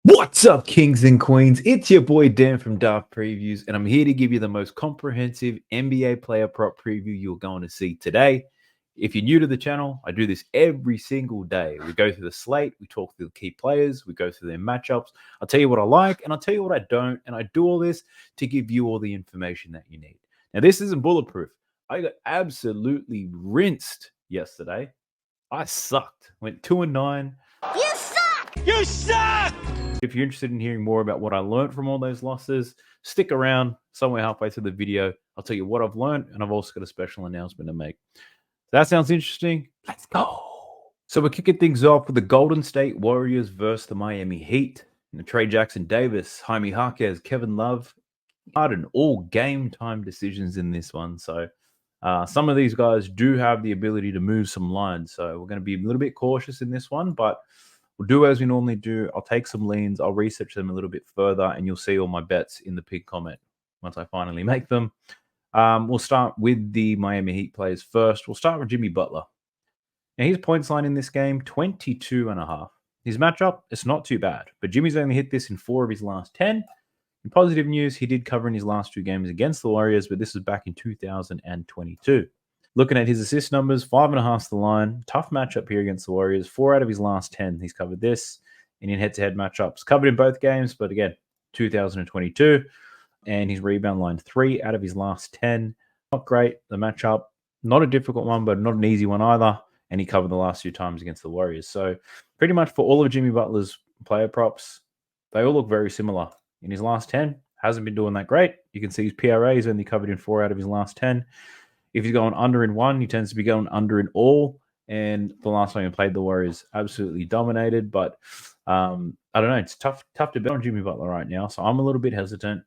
What's up, kings and queens? It's your boy Dan from Daft Previews, and I'm here to give you the most comprehensive NBA player prop preview you're going to see today. If you're new to the channel, I do this every single day. We go through the slate, we talk through the key players, we go through their matchups. I'll tell you what I like, and I'll tell you what I don't, and I do all this to give you all the information that you need. Now, this isn't bulletproof. I got absolutely rinsed yesterday. I sucked. Went 2-9. You suck! You suck! If you're interested in hearing more about what I learned from all those losses, stick around somewhere halfway through the video. I'll tell you what I've learned, and I've also got a special announcement to make. That sounds interesting. Let's go. So we're kicking things off with the Golden State Warriors versus the Miami Heat. Trey Jackson-Davis, Jaime Jaquez, Kevin Love, and all game time decisions in this one. So some of these guys do have the ability to move some lines. So we're going to be a little bit cautious in this one, but we'll do as we normally do. I'll take some leans. I'll research them a little bit further, and you'll see all my bets in the pinned comment once I finally make them. We'll start with the Miami Heat players first. We'll start with Jimmy Butler. Now, his points line in this game, 22.5. His matchup, it's not too bad, but Jimmy's only hit this in 4 of his last 10. In positive news, he did cover in his last 2 games against the Warriors, but this is back in 2022. Looking at his assist numbers, 5.5's the line. Tough matchup here against the Warriors. 4 out of his last 10, he's covered this. And in head-to-head matchups, covered in both games, but again, 2022. And his rebound line, 3 out of his last 10. Not great, the matchup. Not a difficult one, but not an easy one either. And he covered the last 2 times against the Warriors. So pretty much for all of Jimmy Butler's player props, they all look very similar. In his last 10, hasn't been doing that great. You can see his PRA is only covered in 4 out of his last 10. If he's going under in 1, he tends to be going under in all. And the last time he played the Warriors, absolutely dominated. But I don't know. It's tough to bet on Jimmy Butler right now. So I'm a little bit hesitant.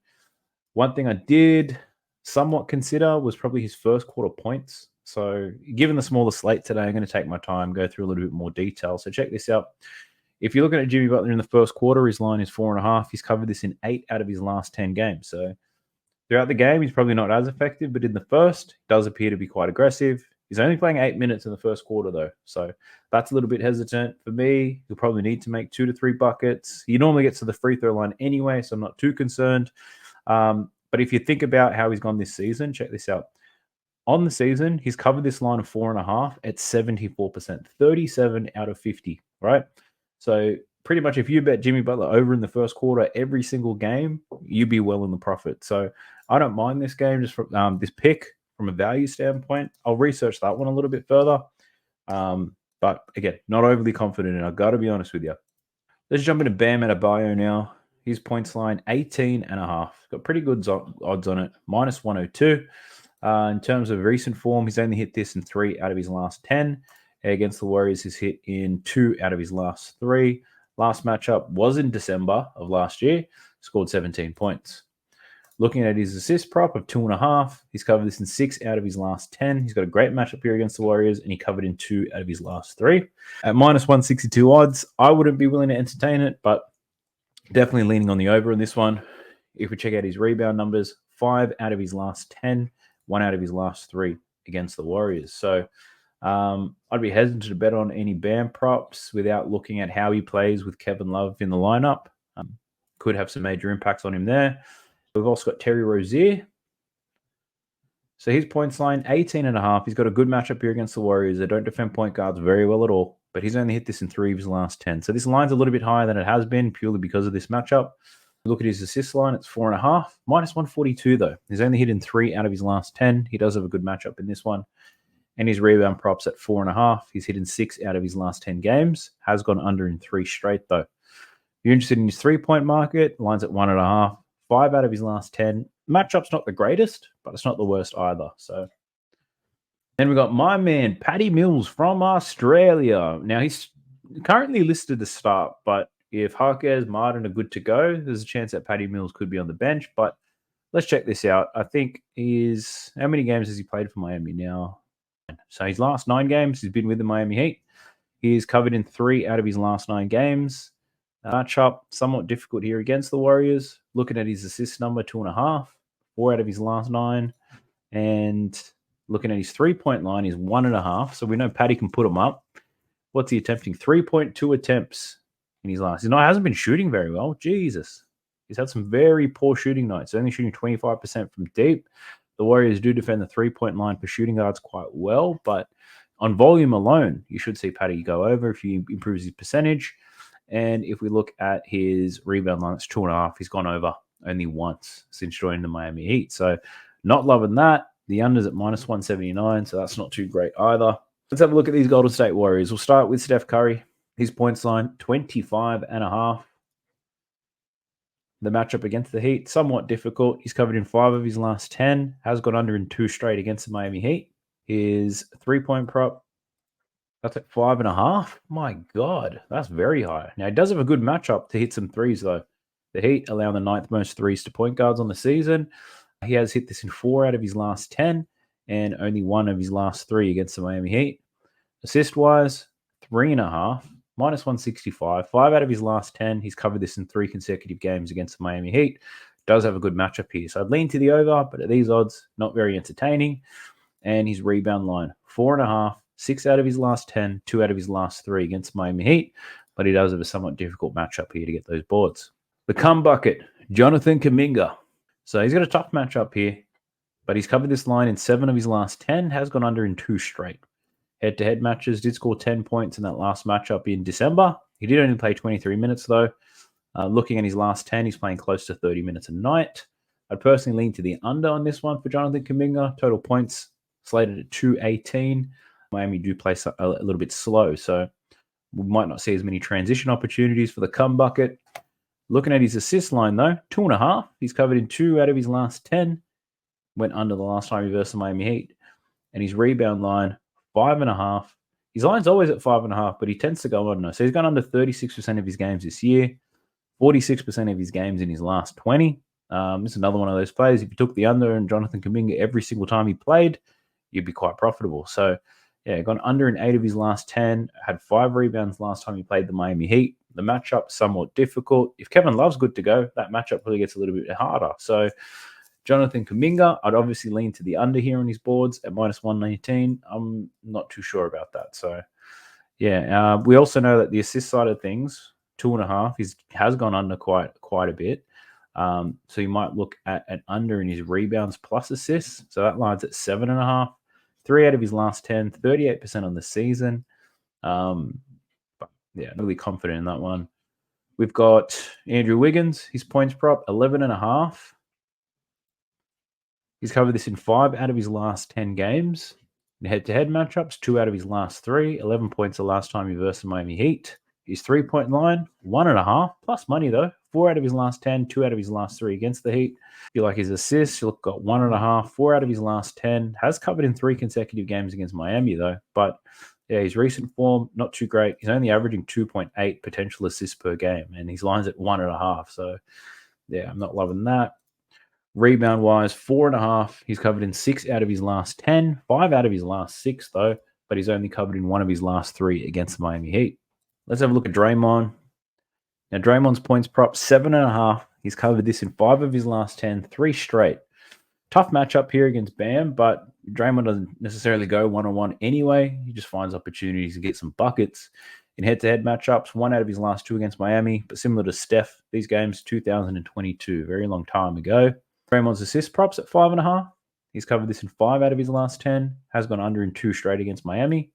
One thing I did somewhat consider was probably his first quarter points. So given the smaller slate today, I'm going to take my time, go through a little bit more detail. So check this out. If you're looking at Jimmy Butler in the first quarter, his line is 4.5. He's covered this in 8 out of his last 10 games. So throughout the game, he's probably not as effective, but in the first, he does appear to be quite aggressive. He's only playing 8 minutes in the first quarter, though. So that's a little bit hesitant. For me, he'll probably need to make 2 to 3 buckets. He normally gets to the free throw line anyway, so I'm not too concerned. But if you think about how he's gone this season, check this out. On the season, he's covered this line of 4.5 at 74%, 37 out of 50, right? So pretty much if you bet Jimmy Butler over in the first quarter every single game, you'd be well in the profit. So I don't mind this game just from this pick from a value standpoint. I'll research that one a little bit further. But again, not overly confident, and I've got to be honest with you. Let's jump into Bam Adebayo now. His points line, 18.5. Got pretty good odds on it, minus 102. In terms of recent form, he's only hit this in 3 out of his last 10. Against the Warriors, he's hit in 2 out of his last 3. Last matchup was in December of last year. Scored 17 points. Looking at his assist prop of 2.5, he's covered this in 6 out of his last 10. He's got a great matchup here against the Warriors, and he covered in 2 out of his last 3. At minus 162 odds, I wouldn't be willing to entertain it, but definitely leaning on the over in this one. If we check out his rebound numbers, 5 out of his last 10, 1 out of his last 3 against the Warriors. So I'd be hesitant to bet on any Bam props without looking at how he plays with Kevin Love in the lineup. Could have some major impacts on him there. We've also got Terry Rozier. So his points line, 18.5. He's got a good matchup here against the Warriors. They don't defend point guards very well at all, but he's only hit this in 3 of his last 10. So this line's a little bit higher than it has been purely because of this matchup. Look at his assist line. It's 4.5. Minus 142, though. He's only hit in 3 out of his last 10. He does have a good matchup in this one. And his rebound props at 4.5. He's hit in 6 out of his last 10 games. Has gone under in 3 straight, though. If you're interested in his 3-point market, line's at 1.5. 5 out of his last 10. Matchup's not the greatest, but it's not the worst either. So then we got my man, Patty Mills from Australia. Now, he's currently listed to start, but if Jaquez, Martin are good to go, there's a chance that Patty Mills could be on the bench. But let's check this out. I think how many games has he played for Miami now? So his last 9 games, he's been with the Miami Heat. He's covered in 3 out of his last 9 games. Matchup, somewhat difficult here against the Warriors. Looking at his assist number, 2.5. 4 out of his last 9. And looking at his 3-point line is 1.5. So we know Patty can put him up. What's he attempting? 3.2 attempts in his last. He hasn't been shooting very well. Jesus. He's had some very poor shooting nights, only shooting 25% from deep. The Warriors do defend the three-point line for shooting guards quite well, but on volume alone, you should see Patty go over if he improves his percentage. And if we look at his rebound line, it's 2.5. He's gone over only once since joining the Miami Heat. So not loving that. The under's at minus 179, so that's not too great either. Let's have a look at these Golden State Warriors. We'll start with Steph Curry. His points line, 25.5. The matchup against the Heat, somewhat difficult. He's covered in 5 of his last 10. Has gone under in 2 straight against the Miami Heat. His 3-point prop, that's at 5.5. My God, that's very high. Now, he does have a good matchup to hit some threes, though. The Heat allow the 9th most threes to point guards on the season. He has hit this in 4 out of his last 10 and only 1 of his last 3 against the Miami Heat. Assist-wise, 3.5, minus 165. 5 out of his last 10. He's covered this in 3 consecutive games against the Miami Heat. Does have a good matchup here. So I'd lean to the over, but at these odds, not very entertaining. And his rebound line, 4.5, 6 out of his last 10, 2 out of his last 3 against Miami Heat. But he does have a somewhat difficult matchup here to get those boards. The cum bucket, Jonathan Kuminga. So he's got a tough matchup here, but he's covered this line in 7 of his last 10, has gone under in 2 straight. Head-to-head matches, did score 10 points in that last matchup in December. He did only play 23 minutes, though. Looking at his last 10, he's playing close to 30 minutes a night. I'd personally lean to the under on this one for Jonathan Kuminga. Total points slated at 218. Miami do play a little bit slow, so we might not see as many transition opportunities for the cum bucket. Looking at his assist line, though, 2.5. He's covered in 2 out of his last 10. Went under the last time he versed the Miami Heat. And his rebound line, 5.5. His line's always at 5.5, but he tends to go under. So he's gone under 36% of his games this year, 46% of his games in his last 20. This is another one of those plays. If you took the under and Jonathan Kuminga every single time he played, you'd be quite profitable. So, yeah, gone under in 8 of his last 10, had 5 rebounds last time he played the Miami Heat. The matchup somewhat difficult. If Kevin Love's good to go, that matchup probably gets a little bit harder. So, Jonathan Kuminga, I'd obviously lean to the under here on his boards at minus 119. I'm not too sure about that. So, yeah, we also know that the assist side of things, 2.5, has gone under quite a bit. So you might look at an under in his rebounds plus assists. So that line's at 7.5. 3 out of his last 10, 38% on the season. But yeah, really confident in that one. We've got Andrew Wiggins, his points prop, 11.5. He's covered this in 5 out of his last 10 games. In head-to-head matchups, 2 out of his last 3. 11 points the last time he versed the Miami Heat. His 3-point line, 1.5. Plus money, though. 4 out of his last 10. 2 out of his last 3 against the Heat. If you like his assists, you've got 1.5. 4 out of his last 10. Has covered in 3 consecutive games against Miami, though. But, yeah, his recent form, not too great. He's only averaging 2.8 potential assists per game. And his line's at 1.5. So, yeah, I'm not loving that. Rebound-wise, 4.5. He's covered in 6 out of his last 10. 5 out of his last 6, though. But he's only covered in 1 of his last 3 against the Miami Heat. Let's have a look at Draymond. Now, Draymond's points prop, 7.5. He's covered this in 5 of his last 10, 3 straight. Tough matchup here against Bam, but Draymond doesn't necessarily go one-on-one anyway. He just finds opportunities to get some buckets. In head-to-head matchups, 1 out of his last 2 against Miami, but similar to Steph, these games, 2022, very long time ago. Draymond's assist props at 5.5. He's covered this in 5 out of his last 10. Has gone under in 2 straight against Miami.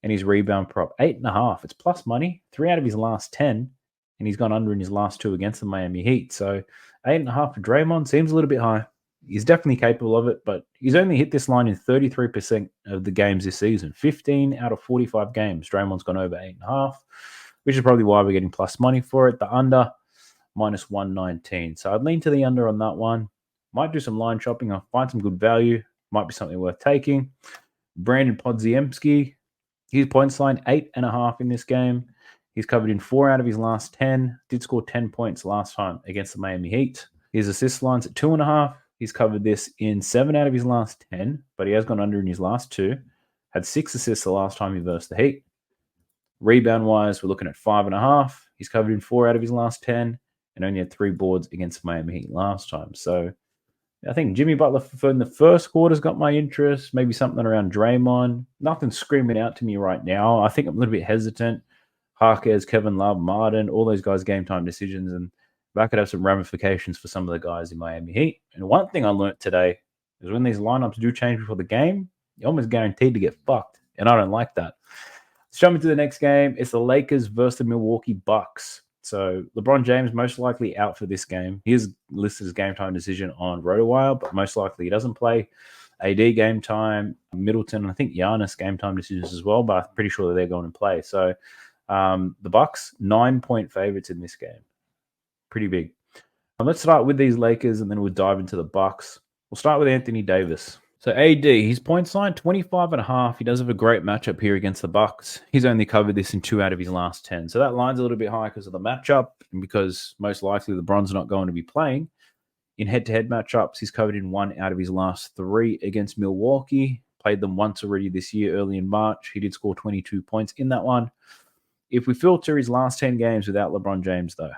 And his rebound prop, 8.5. It's plus money. 3 out of his last 10. And he's gone under in his last 2 against the Miami Heat. So 8.5 for Draymond seems a little bit high. He's definitely capable of it, but he's only hit this line in 33% of the games this season. 15 out of 45 games. Draymond's gone over 8.5, which is probably why we're getting plus money for it. The under, minus 119. So I'd lean to the under on that one. Might do some line shopping. I'll find some good value. Might be something worth taking. Brandon Podziemski, his points line, 8.5 in this game. He's covered in 4 out of his last 10. Did score 10 points last time against the Miami Heat. His assist line's at 2.5. He's covered this in 7 out of his last 10, but he has gone under in his last 2. Had 6 assists the last time he versed the Heat. Rebound-wise, we're looking at 5.5. He's covered in 4 out of his last 10 and only had 3 boards against Miami Heat last time. So I think Jimmy Butler in the first quarter's got my interest. Maybe something around Draymond. Nothing screaming out to me right now. I think I'm a little bit hesitant. Harkes, Kevin Love, Martin, all those guys game time decisions, and that could have some ramifications for some of the guys in Miami Heat. And one thing I learned today is when these lineups do change before the game, you're almost guaranteed to get fucked, and I don't like that. Let's jump into the next game. It's the Lakers versus the Milwaukee Bucks. So LeBron James most likely out for this game. He is listed as game time decision on RotoWire, but most likely he doesn't play. AD game time, Middleton, and I think Giannis game time decisions as well, but I'm pretty sure that they're going to play. So the Bucks 9-point favorites in this game. Pretty big. Let's start with these Lakers, and then we'll dive into the Bucks. We'll start with Anthony Davis. So AD, his points line 25.5. He does have a great matchup here against the Bucks. He's only covered this in 2 out of his last 10. So that line's a little bit high because of the matchup and because most likely LeBron's not going to be playing. In head-to-head matchups, he's covered in 1 out of his last 3 against Milwaukee. Played them once already this year, early in March. He did score 22 points in that one. If we filter his last 10 games without LeBron James, though,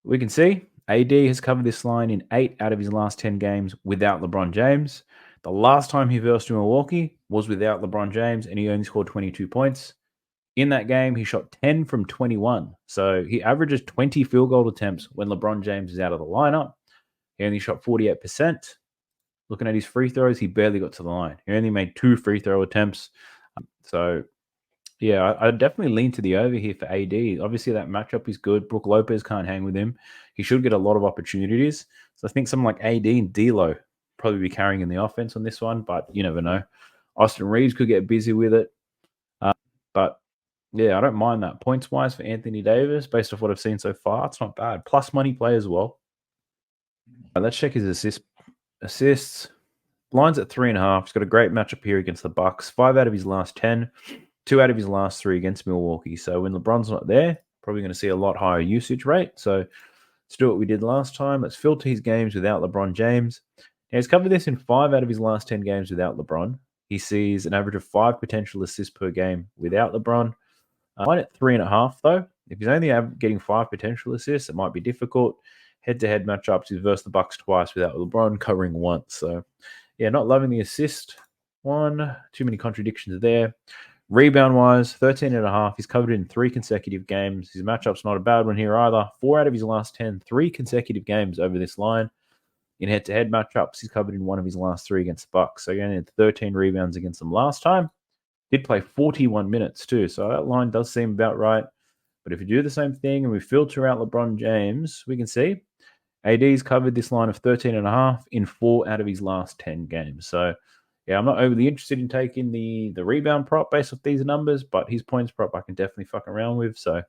we can see AD has covered this line in 8 out of his last 10 games without LeBron James. The last time he versed Milwaukee was without LeBron James, and he only scored 22 points. In that game, he shot 10 from 21. So he averages 20 field goal attempts when LeBron James is out of the lineup. He only shot 48%. Looking at his free throws, he barely got to the line. He only made 2 free throw attempts. So, yeah, I definitely lean to the over here for AD. Obviously, that matchup is good. Brook Lopez can't hang with him. He should get a lot of opportunities. So I think someone like AD and D'Lo probably be carrying in the offense on this one, but you never know. Austin Reeves could get busy with it. But, yeah, I don't mind that. Points-wise for Anthony Davis, based off what I've seen so far, it's not bad. Plus money play as well. Let's check his assists. Line's at 3.5. He's got a great matchup here against the Bucks. 5 out of his last 10. 2 out of his last 3 against Milwaukee. So when LeBron's not there, probably going to see a lot higher usage rate. So let's do what we did last time. Let's filter his games without LeBron James. Now, he's covered this in 5 out of his last 10 games without LeBron. He sees an average of 5 potential assists per game without LeBron. Line at 3.5, though. If he's only getting 5 potential assists, it might be difficult. Head-to-head matchups, he's versed the Bucks twice without LeBron, covering once. So, yeah, not loving the assist one. Too many contradictions there. Rebound-wise, 13.5. He's covered in 3 consecutive games. His matchup's not a bad one here either. 4 out of his last 10, 3 consecutive games over this line. In head-to-head matchups, he's covered in 1 of his last 3 against the Bucks. So, again, he had 13 rebounds against them last time. Did play 41 minutes too, so that line does seem about right. But if we do the same thing and we filter out LeBron James, we can see AD's covered this line of 13.5 in 4 out of his last 10 games. So, yeah, I'm not overly interested in taking the rebound prop based off these numbers, but his points prop I can definitely fuck around with. So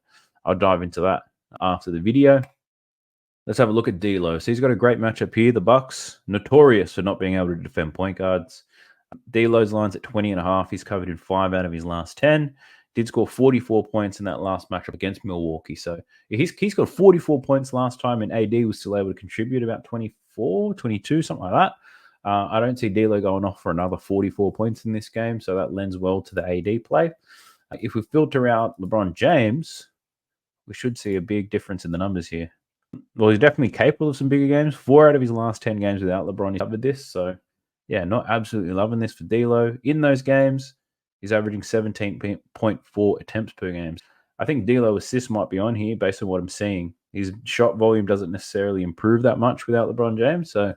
I'll dive into that after the video. Let's have a look at D'Lo. So he's got a great matchup here. The Bucks, notorious for not being able to defend point guards. D'Lo's line's at 20.5. He's covered in 5 out of his last 10. Did score 44 points in that last matchup against Milwaukee. So he's got 44 points last time, and AD was still able to contribute about 24, 22, something like that. I don't see D'Lo going off for another 44 points in this game, so that lends well to the AD play. If we filter out LeBron James, we should see a big difference in the numbers here. Well, he's definitely capable of some bigger games. 4 out of his last 10 games without LeBron, he covered this. So, yeah, not absolutely loving this for D'Lo. In those games, he's averaging 17.4 attempts per game. I think D'Lo assists might be on here based on what I'm seeing. His shot volume doesn't necessarily improve that much without LeBron James. So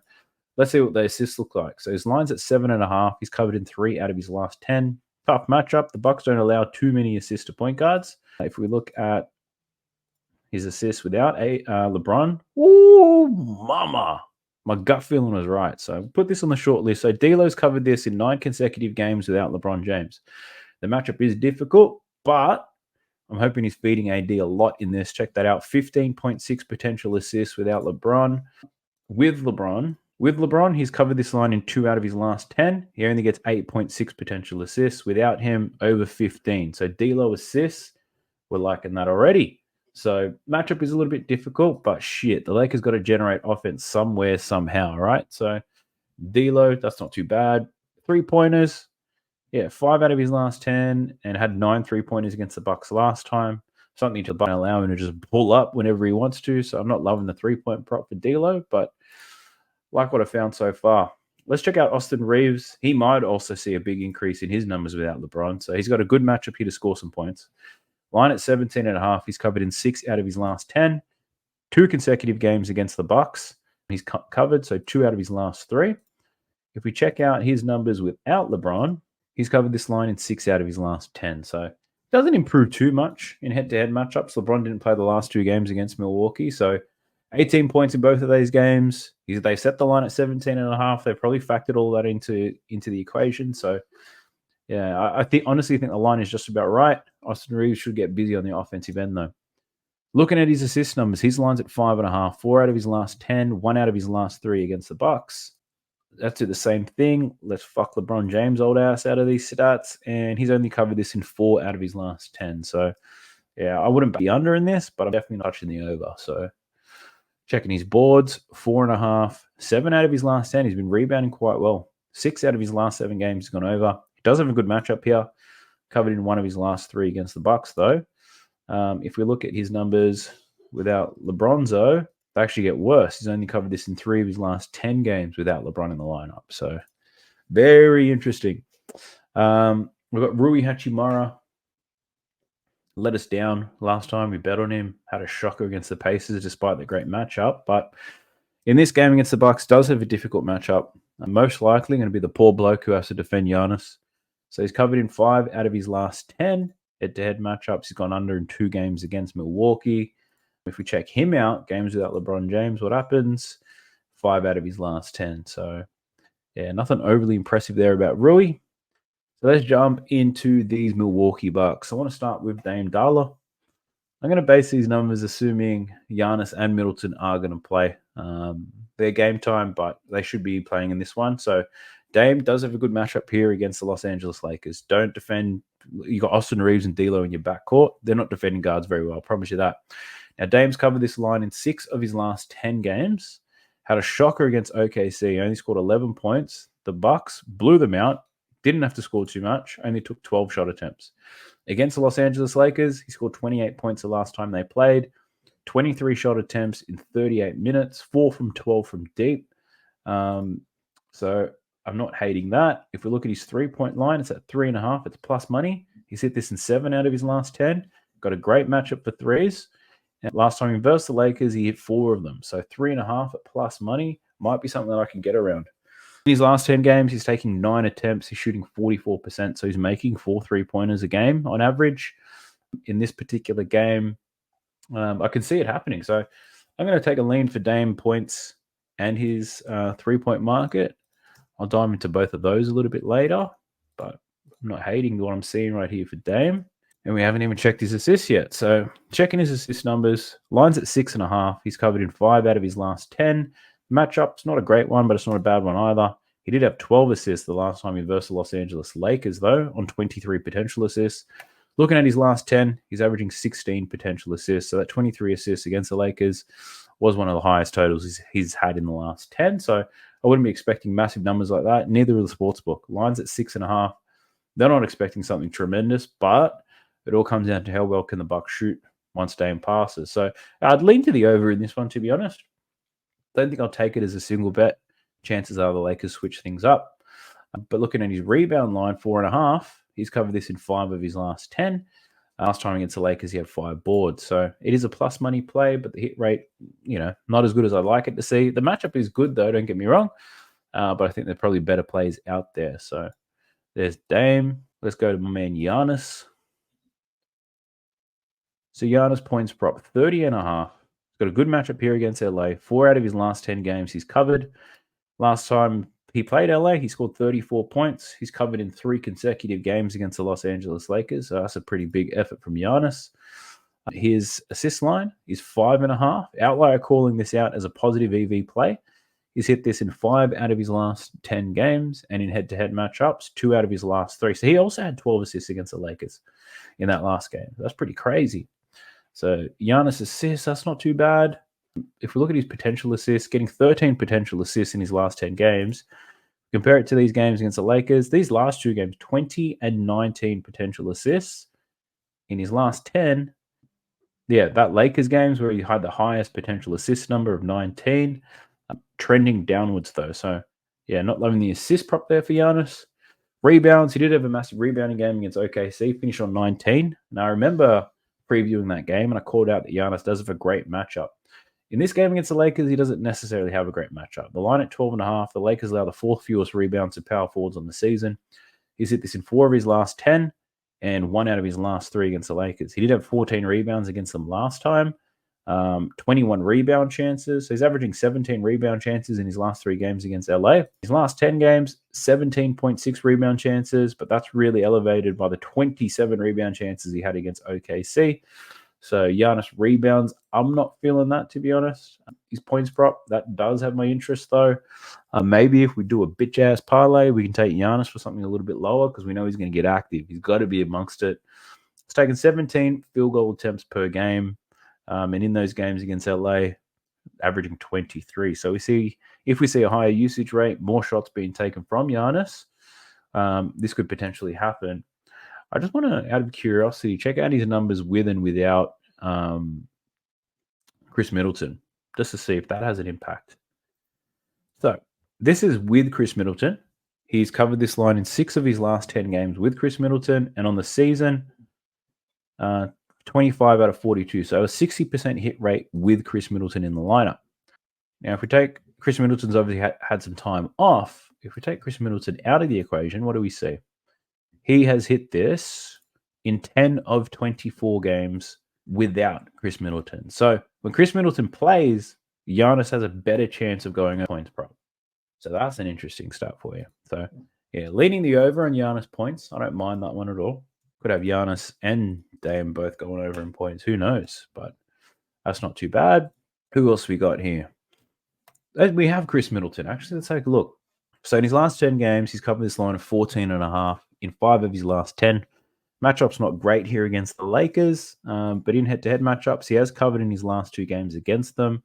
let's see what the assists look like. So his line's at 7.5. He's covered in 3 out of his last 10. Tough matchup. The Bucks don't allow too many assists to point guards. If we look at his assists without LeBron, ooh, mama. My gut feeling was right. So put this on the short list. So D'Lo's covered this in 9 consecutive games without LeBron James. The matchup is difficult, but I'm hoping he's feeding AD a lot in this. Check that out. 15.6 potential assists without LeBron. With LeBron, he's covered this line in 2 out of his last 10. He only gets 8.6 potential assists. Without him, over 15. So D'Lo assists, we're liking that already. So matchup is a little bit difficult, but shit, the Lakers got to generate offense somewhere, somehow, right? So D'Lo, that's not too bad. 3-pointers, yeah, 5 out of his last 10, and had 9 3-pointers against the Bucks last time. Something to allow him to just pull up whenever he wants to. So I'm not loving the 3-point prop for D'Lo, but like what I found so far. Let's check out Austin Reeves. He might also see a big increase in his numbers without LeBron. So he's got a good matchup here to score some points. Line at 17.5. He's covered in 6 out of his last 10. 2 consecutive games against the Bucks. He's covered, so 2 out of his last 3. If we check out his numbers without LeBron, he's covered this line in 6 out of his last 10. So doesn't improve too much in head-to-head matchups. LeBron didn't play the last 2 games against Milwaukee, so 18 points in both of these games. They set the line at 17.5. They probably factored all that into the equation. So, yeah, I honestly think the line is just about right. Austin Reeves should get busy on the offensive end, though. Looking at his assist numbers, his line's at 5.5. 4 out of his last 10. 1 out of his last 3 against the Bucks. Let's do the same thing. Let's fuck LeBron James' old ass out of these stats. And he's only covered this in 4 out of his last 10. So, yeah, I wouldn't be under in this, but I'm definitely not touching the over. So, checking his boards, 4.5. 7 out of his last 10. He's been rebounding quite well. 6 out of his last 7 games has gone over. He does have a good matchup here. Covered in 1 of his last 3 against the Bucks, though. If we look at his numbers without LeBron, though, they actually get worse. He's only covered this in 3 of his last 10 games without LeBron in the lineup. So, very interesting. We've got Rui Hachimura. Let us down last time. We bet on him. Had a shocker against the Pacers despite the great matchup. But in this game against the Bucks, does have a difficult matchup. Most likely going to be the poor bloke who has to defend Giannis. So he's covered in 5 out of his last 10 head-to-head matchups. He's gone under in 2 games against Milwaukee. If we check him out, games without LeBron James, what happens? 5 out of his last 10. So, yeah, nothing overly impressive there about Rui. So let's jump into these Milwaukee Bucks. I want to start with Dame Dollar. I'm going to base these numbers assuming Giannis and Middleton are going to play. Their game time, but they should be playing in this one. So Dame does have a good matchup here against the Los Angeles Lakers. Don't defend. You got Austin Reeves and D'Lo in your backcourt. They're not defending guards very well. I promise you that. Now, Dame's covered this line in 6 of his last 10 games. Had a shocker against OKC. Only scored 11 points. The Bucks blew them out. Didn't have to score too much. Only took 12 shot attempts. Against the Los Angeles Lakers, he scored 28 points the last time they played. 23 shot attempts in 38 minutes. 4 from 12 from deep. So I'm not hating that. If we look at his 3-point line, it's at 3.5. It's plus money. He's hit this in 7 out of his last 10. Got a great matchup for threes. And last time he versed the Lakers, he hit 4 of them. So 3.5 at plus money might be something that I can get around. In his last 10 games, he's taking 9 attempts. He's shooting 44%. So he's making 4 3-pointers a game on average. In this particular game, I can see it happening. So I'm going to take a lean for Dame points and his 3-point market. I'll dive into both of those a little bit later, but I'm not hating what I'm seeing right here for Dame. And we haven't even checked his assists yet. So checking his assist numbers, line's at 6.5. He's covered in 5 out of his last 10. Matchup's not a great one, but it's not a bad one either. He did have 12 assists the last time he versed the Los Angeles Lakers, though, on 23 potential assists. Looking at his last 10, he's averaging 16 potential assists. So that 23 assists against the Lakers was one of the highest totals he's had in the last 10. So I wouldn't be expecting massive numbers like that. Neither will the Sportsbook. Line's at 6.5. They're not expecting something tremendous, but it all comes down to how well can the Bucks shoot once Dame passes. So I'd lean to the over in this one, to be honest. Don't think I'll take it as a single bet. Chances are the Lakers switch things up. But looking at his rebound line, 4.5, he's covered this in 5 of his last 10. Last time against the Lakers, he had 5 boards. So it is a plus money play, but the hit rate, not as good as I'd like it to see. The matchup is good, though, don't get me wrong. But I think there are probably better plays out there. So there's Dame. Let's go to my man Giannis. So Giannis points prop 30.5. He's got a good matchup here against LA. 4 out of his last 10 games he's covered. Last time he played LA, he scored 34 points. He's covered in 3 consecutive games against the Los Angeles Lakers. So that's a pretty big effort from Giannis. His assist line is 5.5. Outlier calling this out as a positive EV play. He's hit this in 5 out of his last 10 games, and in head-to-head matchups, 2 out of his last 3. So he also had 12 assists against the Lakers in that last game. That's pretty crazy. So Giannis assists, that's not too bad. If we look at his potential assists, getting 13 potential assists in his last 10 games, compare it to these games against the Lakers, these last 2 games, 20 and 19 potential assists. In his last 10, that Lakers games where he had the highest potential assist number of 19, trending downwards though. So, not loving the assist prop there for Giannis. Rebounds, he did have a massive rebounding game against OKC, finished on 19. Now, I remember previewing that game, and I called out that Giannis does have a great matchup. In this game against the Lakers, he doesn't necessarily have a great matchup. The line at 12.5, the Lakers allow the fourth fewest rebounds to power forwards on the season. He's hit this in 4 of his last 10 and 1 out of his last 3 against the Lakers. He did have 14 rebounds against them last time, 21 rebound chances. So he's averaging 17 rebound chances in his last 3 games against LA. His last 10 games, 17.6 rebound chances, but that's really elevated by the 27 rebound chances he had against OKC. So Giannis rebounds, I'm not feeling that, to be honest. His points prop, that does have my interest, though. Maybe if we do a bitch-ass parlay, we can take Giannis for something a little bit lower because we know he's going to get active. He's got to be amongst it. It's taken 17 field goal attempts per game. And in those games against LA, averaging 23. So if we see a higher usage rate, more shots being taken from Giannis, this could potentially happen. I just want to, out of curiosity, check out his numbers with and without Chris Middleton, just to see if that has an impact. So this is with Chris Middleton. He's covered this line in 6 of his last 10 games with Chris Middleton, and on the season, 25 out of 42. So a 60% hit rate with Chris Middleton in the lineup. Now, if we take Chris Middleton's obviously had some time off. If we take Chris Middleton out of the equation, what do we see? He has hit this in 10 of 24 games without Chris Middleton. So when Chris Middleton plays, Giannis has a better chance of going on points prop. So that's an interesting stat for you. So yeah, leading the over on Giannis points, I don't mind that one at all. Could have Giannis and Dame both going over in points. Who knows? But that's not too bad. Who else we got here? We have Chris Middleton. Actually, let's take a look. So in his last 10 games, he's covered this line of 14.5 in 5 of his last 10. Matchup's not great here against the Lakers, but in head-to-head matchups, he has covered in his last 2 games against them.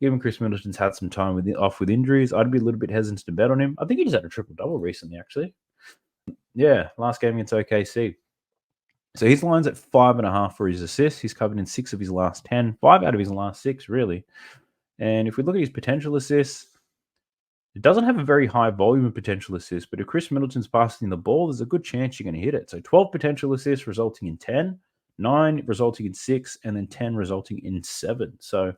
Given Chris Middleton's had some time off with injuries, I'd be a little bit hesitant to bet on him. I think he just had a triple-double recently, actually. Yeah, last game against OKC. So his line's at 5.5 for his assists. He's covered in 6 of his last 10, 5 out of his last 6, really. And if we look at his potential assists, it doesn't have a very high volume of potential assists, but if Chris Middleton's passing the ball, there's a good chance you're going to hit it. So 12 potential assists resulting in 10, 9 resulting in 6, and then 10 resulting in 7. So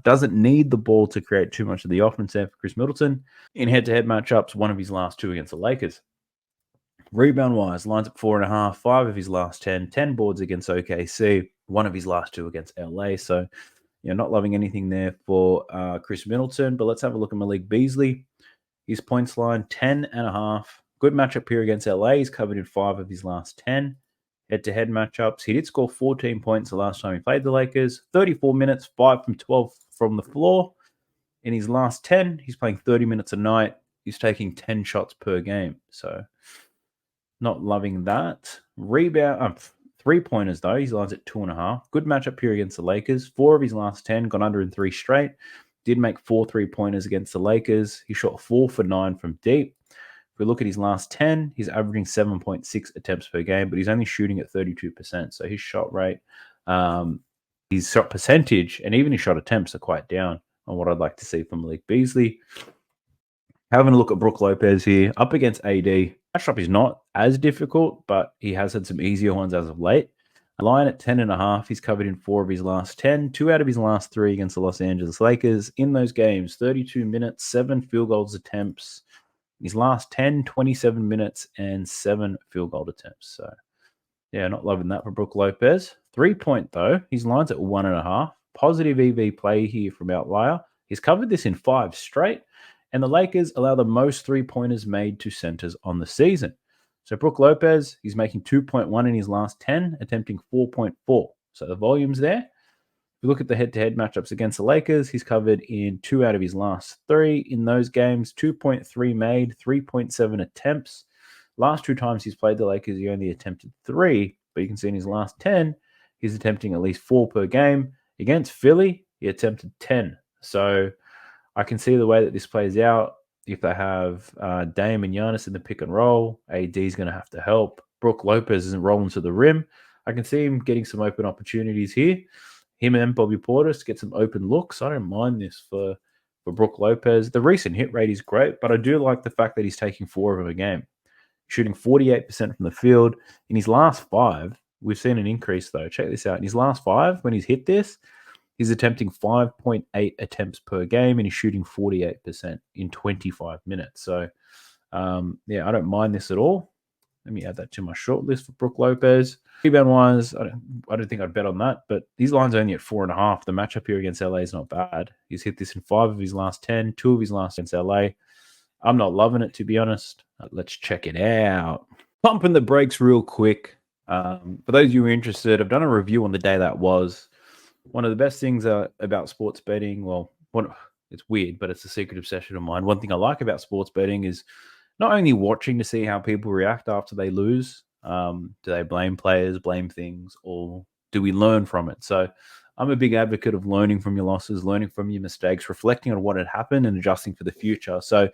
doesn't need the ball to create too much of the offense there for Chris Middleton. In head-to-head matchups, 1 of his last 2 against the Lakers. Rebound-wise, lines at 4.5, 5 of his last 10, 10 boards against OKC, 1 of his last 2 against LA. So not loving anything there for Chris Middleton, but let's have a look at Malik Beasley. His points line, 10.5. Good matchup here against LA. He's covered in 5 of his last 10 head-to-head matchups. He did score 14 points the last time he played the Lakers. 34 minutes, 5 from 12 from the floor. In his last 10, he's playing 30 minutes a night. He's taking 10 shots per game. So not loving that. Rebound, 3-pointers, though. His line's at 2.5. Good matchup here against the Lakers. 4 of his last 10, gone under in 3 straight. Did make 4 3-pointers against the Lakers. He shot 4 for 9 from deep. If we look at his last 10, he's averaging 7.6 attempts per game, but he's only shooting at 32%. So his shot rate, his shot percentage, and even his shot attempts are quite down on what I'd like to see from Malik Beasley. Having a look at Brook Lopez here, up against AD. Matchup is not as difficult, but he has had some easier ones as of late. A line at 10.5. He's covered in 4 of his last 10, 2 out of his last 3 against the Los Angeles Lakers. In those games, 32 minutes, 7 field goals attempts. His last 10, 27 minutes, and 7 field goal attempts. So, yeah, not loving that for Brook Lopez. 3-point, though. His line's at 1.5. Positive EV play here from Outlier. He's covered this in 5 straight. And the Lakers allow the most 3-pointers made to centers on the season. So Brook Lopez, he's making 2.1 in his last 10, attempting 4.4. So the volume's there. If we look at the head-to-head matchups against the Lakers, he's covered in 2 out of his last 3. In those games, 2.3 made, 3.7 attempts. Last 2 times he's played the Lakers, he only attempted 3. But you can see in his last 10, he's attempting at least 4 per game. Against Philly, he attempted 10. So I can see the way that this plays out. If they have Dame and Giannis in the pick and roll, AD is going to have to help. Brook Lopez isn't rolling to the rim. I can see him getting some open opportunities here. Him and Bobby Portis get some open looks. I don't mind this for Brook Lopez. The recent hit rate is great, but I do like the fact that he's taking 4 of them a game. Shooting 48% from the field. In his last 5, we've seen an increase though. Check this out. In his last 5, when he's hit this, he's attempting 5.8 attempts per game and he's shooting 48% in 25 minutes. So, yeah, I don't mind this at all. Let me add that to my short list for Brook Lopez. Rebound wise, I don't think I'd bet on that, but these lines are only at 4.5. The matchup here against LA is not bad. He's hit this in 5 of his last 10, 2 of his last against LA. I'm not loving it, to be honest. Let's check it out. Pumping the brakes real quick. For those of you who are interested, I've done a review on the day that was. One of the best things about sports betting, it's weird, but it's a secret obsession of mine. One thing I like about sports betting is not only watching to see how people react after they lose. Do they blame players, blame things, or do we learn from it? So I'm a big advocate of learning from your losses, learning from your mistakes, reflecting on what had happened and adjusting for the future. So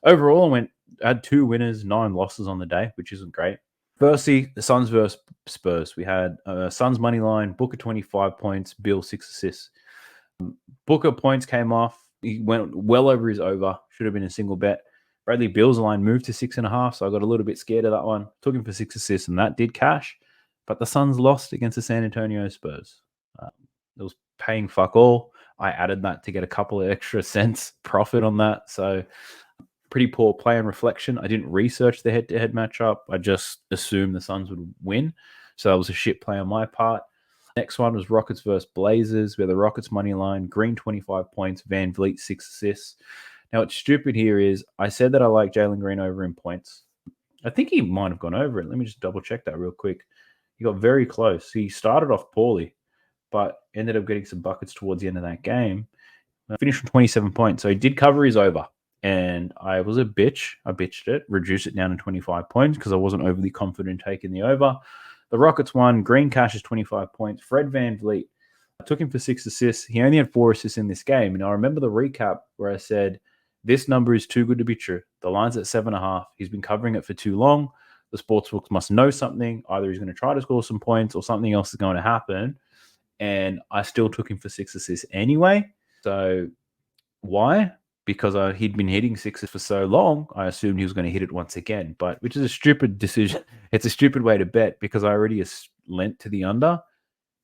overall, I had 2 winners, 9 losses on the day, which isn't great. Firstly, the Suns versus Spurs. We had Suns money line, Booker 25 points, Bill 6 assists. Booker points came off. He went well over his over. Should have been a single bet. Bradley Beal's line moved to 6.5, so I got a little bit scared of that one. Took him for 6 assists, and that did cash. But the Suns lost against the San Antonio Spurs. It was paying fuck all. I added that to get a couple of extra cents profit on that. So pretty poor play and reflection. I didn't research the head-to-head matchup. I just assumed the Suns would win. So that was a shit play on my part. Next one was Rockets versus Blazers, where the Rockets money line, Green 25 points, Van Vliet 6 assists. Now, what's stupid here is I said that I like Jalen Green over in points. I think he might have gone over it. Let me just double check that real quick. He got very close. He started off poorly, but ended up getting some buckets towards the end of that game. Finished with 27 points. So he did cover his over. And I was a bitch. I bitched it, reduced it down to 25 points because I wasn't overly confident in taking the over. The Rockets won. Green cashes 25 points. Fred VanVleet, I took him for 6 assists. He only had 4 assists in this game. And I remember the recap where I said, this number is too good to be true. The line's at 7.5. He's been covering it for too long. The sportsbooks must know something. Either he's going to try to score some points or something else is going to happen. And I still took him for 6 assists anyway. So why? Because he'd been hitting 6s for so long, I assumed he was going to hit it once again. But which is a stupid decision. It's a stupid way to bet because I already lent to the under.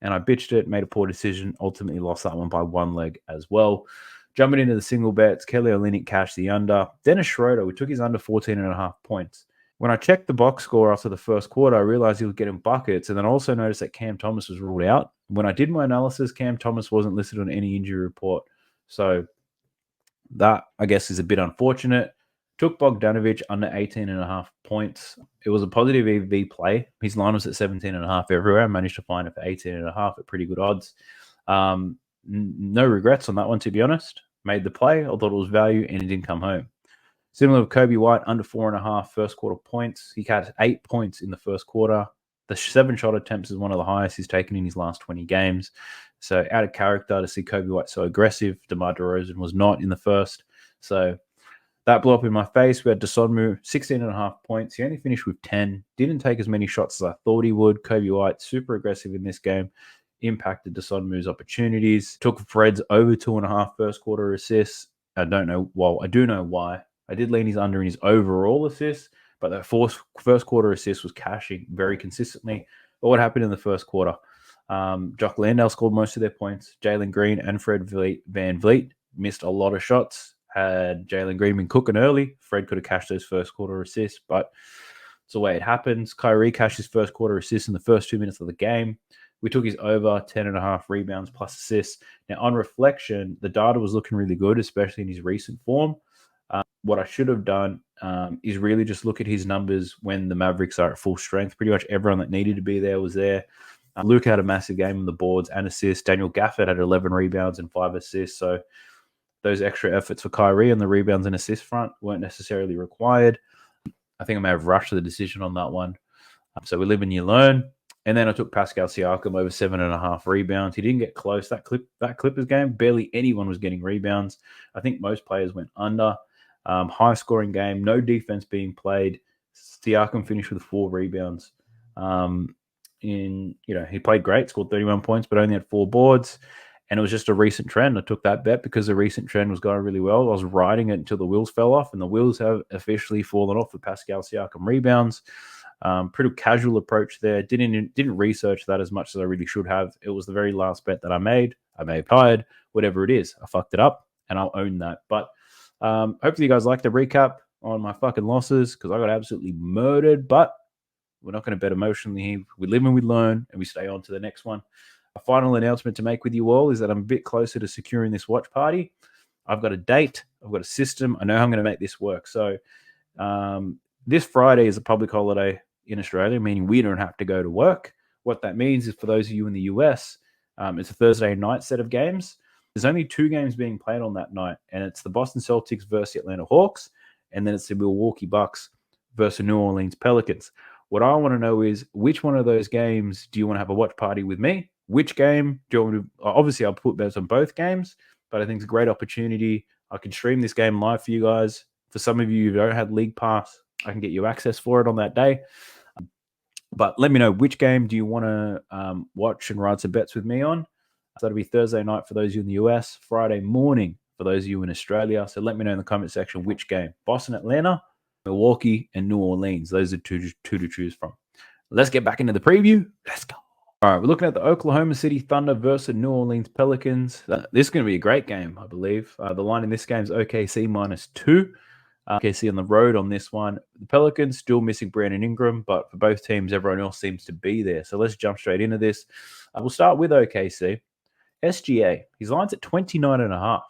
And I bitched it, made a poor decision, ultimately lost that one by 1 leg as well. Jumping into the single bets, Kelly Olynyk cashed the under. Dennis Schroeder, we took his under 14.5 points. When I checked the box score after the first quarter, I realized he was getting buckets. And then I also noticed that Cam Thomas was ruled out. When I did my analysis, Cam Thomas wasn't listed on any injury report. So that, I guess, is a bit unfortunate. Took Bogdanovic under 18.5 points. It was a positive EV play. His line was at 17.5 everywhere. I managed to find it for 18.5 at pretty good odds. No regrets on that one, to be honest. Made the play. I thought it was value, and it didn't come home. Similar with Kobe White, under 4.5 first quarter points. He had 8 points in the first quarter. The 7-shot attempts is one of the highest he's taken in his last 20 games. So out of character to see Kobe White so aggressive. DeMar DeRozan was not in the first. So that blew up in my face. We had Desonmu, 16.5 points. He only finished with 10. Didn't take as many shots as I thought he would. Kobe White, super aggressive in this game. Impacted Desonmu's opportunities. Took Fred's over 2.5 first quarter assists. I don't know. Well, I do know why. I did lean his under in his overall assists, but that first quarter assist was cashing very consistently. But what happened in the first quarter? Jock Landale scored most of their points. Jalen Green and Fred VanVleet missed a lot of shots. Had Jalen Green been cooking early, Fred could have cashed those first quarter assists, but it's the way it happens. Kyrie cashed his first quarter assist in the first 2 minutes of the game. We took his over 10.5 rebounds plus assists. Now, on reflection, the data was looking really good, especially in his recent form. What I should have done is really just look at his numbers when the Mavericks are at full strength. Pretty much everyone that needed to be there was there. Luke had a massive game on the boards and assists. Daniel Gafford had 11 rebounds and 5 assists. So those extra efforts for Kyrie on the rebounds and assist front weren't necessarily required. I think I may have rushed the decision on that one. So we live and you learn. And then I took Pascal Siakam over 7.5 rebounds. He didn't get close. That Clippers game, barely anyone was getting rebounds. I think most players went under. High scoring game, no defense being played. Siakam finished with 4 rebounds. He played great, scored 31 points, but only had 4 boards. And it was just a recent trend. I took that bet because the recent trend was going really well. I was riding it until the wheels fell off, and the wheels have officially fallen off for Pascal Siakam rebounds. Pretty casual approach there. Didn't research that as much as I really should have. It was the very last bet that I made. I may have tired, whatever it is. I fucked it up, and I'll own that. But hopefully you guys like the recap on my fucking losses, because I got absolutely murdered. But we're not going to bet emotionally here. We live and we learn, and we stay on to the next one. A final announcement to make with you all is that I'm a bit closer to securing this watch party. I've got a date. I've got a system. I know I'm going to make this work. So this Friday is a public holiday in Australia, meaning we don't have to go to work. What that means is, for those of you in the US, it's a Thursday night set of games. There's only 2 games being played on that night, and it's the Boston Celtics versus the Atlanta Hawks, and then it's the Milwaukee Bucks versus New Orleans Pelicans. What I want to know is, which one of those games do you want to have a watch party with me? Which game do you want to? Obviously, I'll put bets on both games, but I think it's a great opportunity. I can stream this game live for you guys. For some of you who don't have League Pass, I can get you access for it on that day. But let me know, which game do you want to watch and ride some bets with me on? So that'll be Thursday night for those of you in the US, Friday morning for those of you in Australia. So let me know in the comment section which game. Boston, Atlanta, Milwaukee, and New Orleans. Those are two to choose from. Let's get back into the preview. Let's go. All right, we're looking at the Oklahoma City Thunder versus New Orleans Pelicans. This is going to be a great game, I believe. The line in this game is OKC -2. OKC on the road on this one. The Pelicans still missing Brandon Ingram, but for both teams, everyone else seems to be there. So let's jump straight into this. We'll start with OKC. SGA, his line's at 29.5.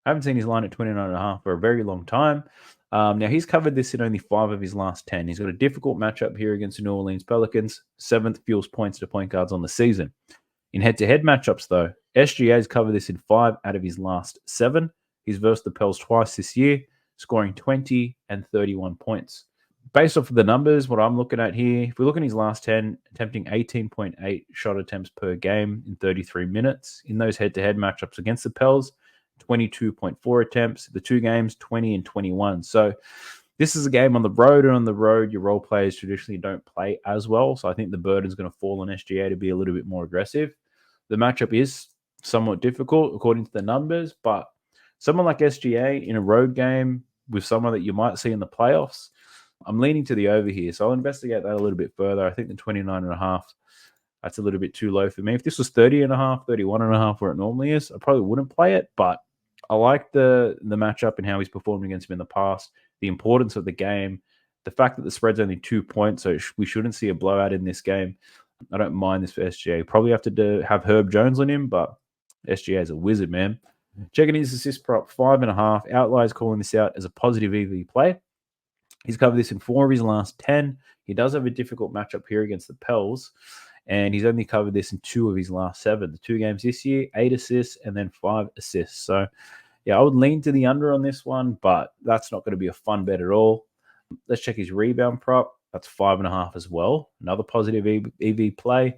I haven't seen his line at 29.5 for a very long time. Now, he's covered this in only 5 of his last 10. He's got a difficult matchup here against the New Orleans Pelicans, 7th fewest points to point guards on the season. In head-to-head matchups, though, SGA's covered this in 5 out of his last 7. He's versed the Pels twice this year, scoring 20 and 31 points. Based off of the numbers, what I'm looking at here, if we look at his last 10, attempting 18.8 shot attempts per game in 33 minutes. In those head-to-head matchups against the Pels, 22.4 attempts. The 2 games, 20 and 21. So this is a game on the road, and on the road, your role players traditionally don't play as well. So I think the burden's going to fall on SGA to be a little bit more aggressive. The matchup is somewhat difficult according to the numbers, but someone like SGA in a road game with someone that you might see in the playoffs, I'm leaning to the over here. So I'll investigate that a little bit further. I think the 29.5, that's a little bit too low for me. If this was 30.5, 31.5 where it normally is, I probably wouldn't play it, but I like the matchup and how he's performed against him in the past, the importance of the game, the fact that the spread's only 2 points, so we shouldn't see a blowout in this game. I don't mind this for SGA. Probably have to have Herb Jones on him, but SGA is a wizard, man. Checking his assist prop, 5.5. Outliers calling this out as a positive EV play. He's covered this in 4 of his last 10. He does have a difficult matchup here against the Pels, and he's only covered this in 2 of his last 7. The 2 games this year, 8 assists and then 5 assists. So, yeah, I would lean to the under on this one, but that's not going to be a fun bet at all. Let's check his rebound prop. That's 5.5 as well. Another positive EV play.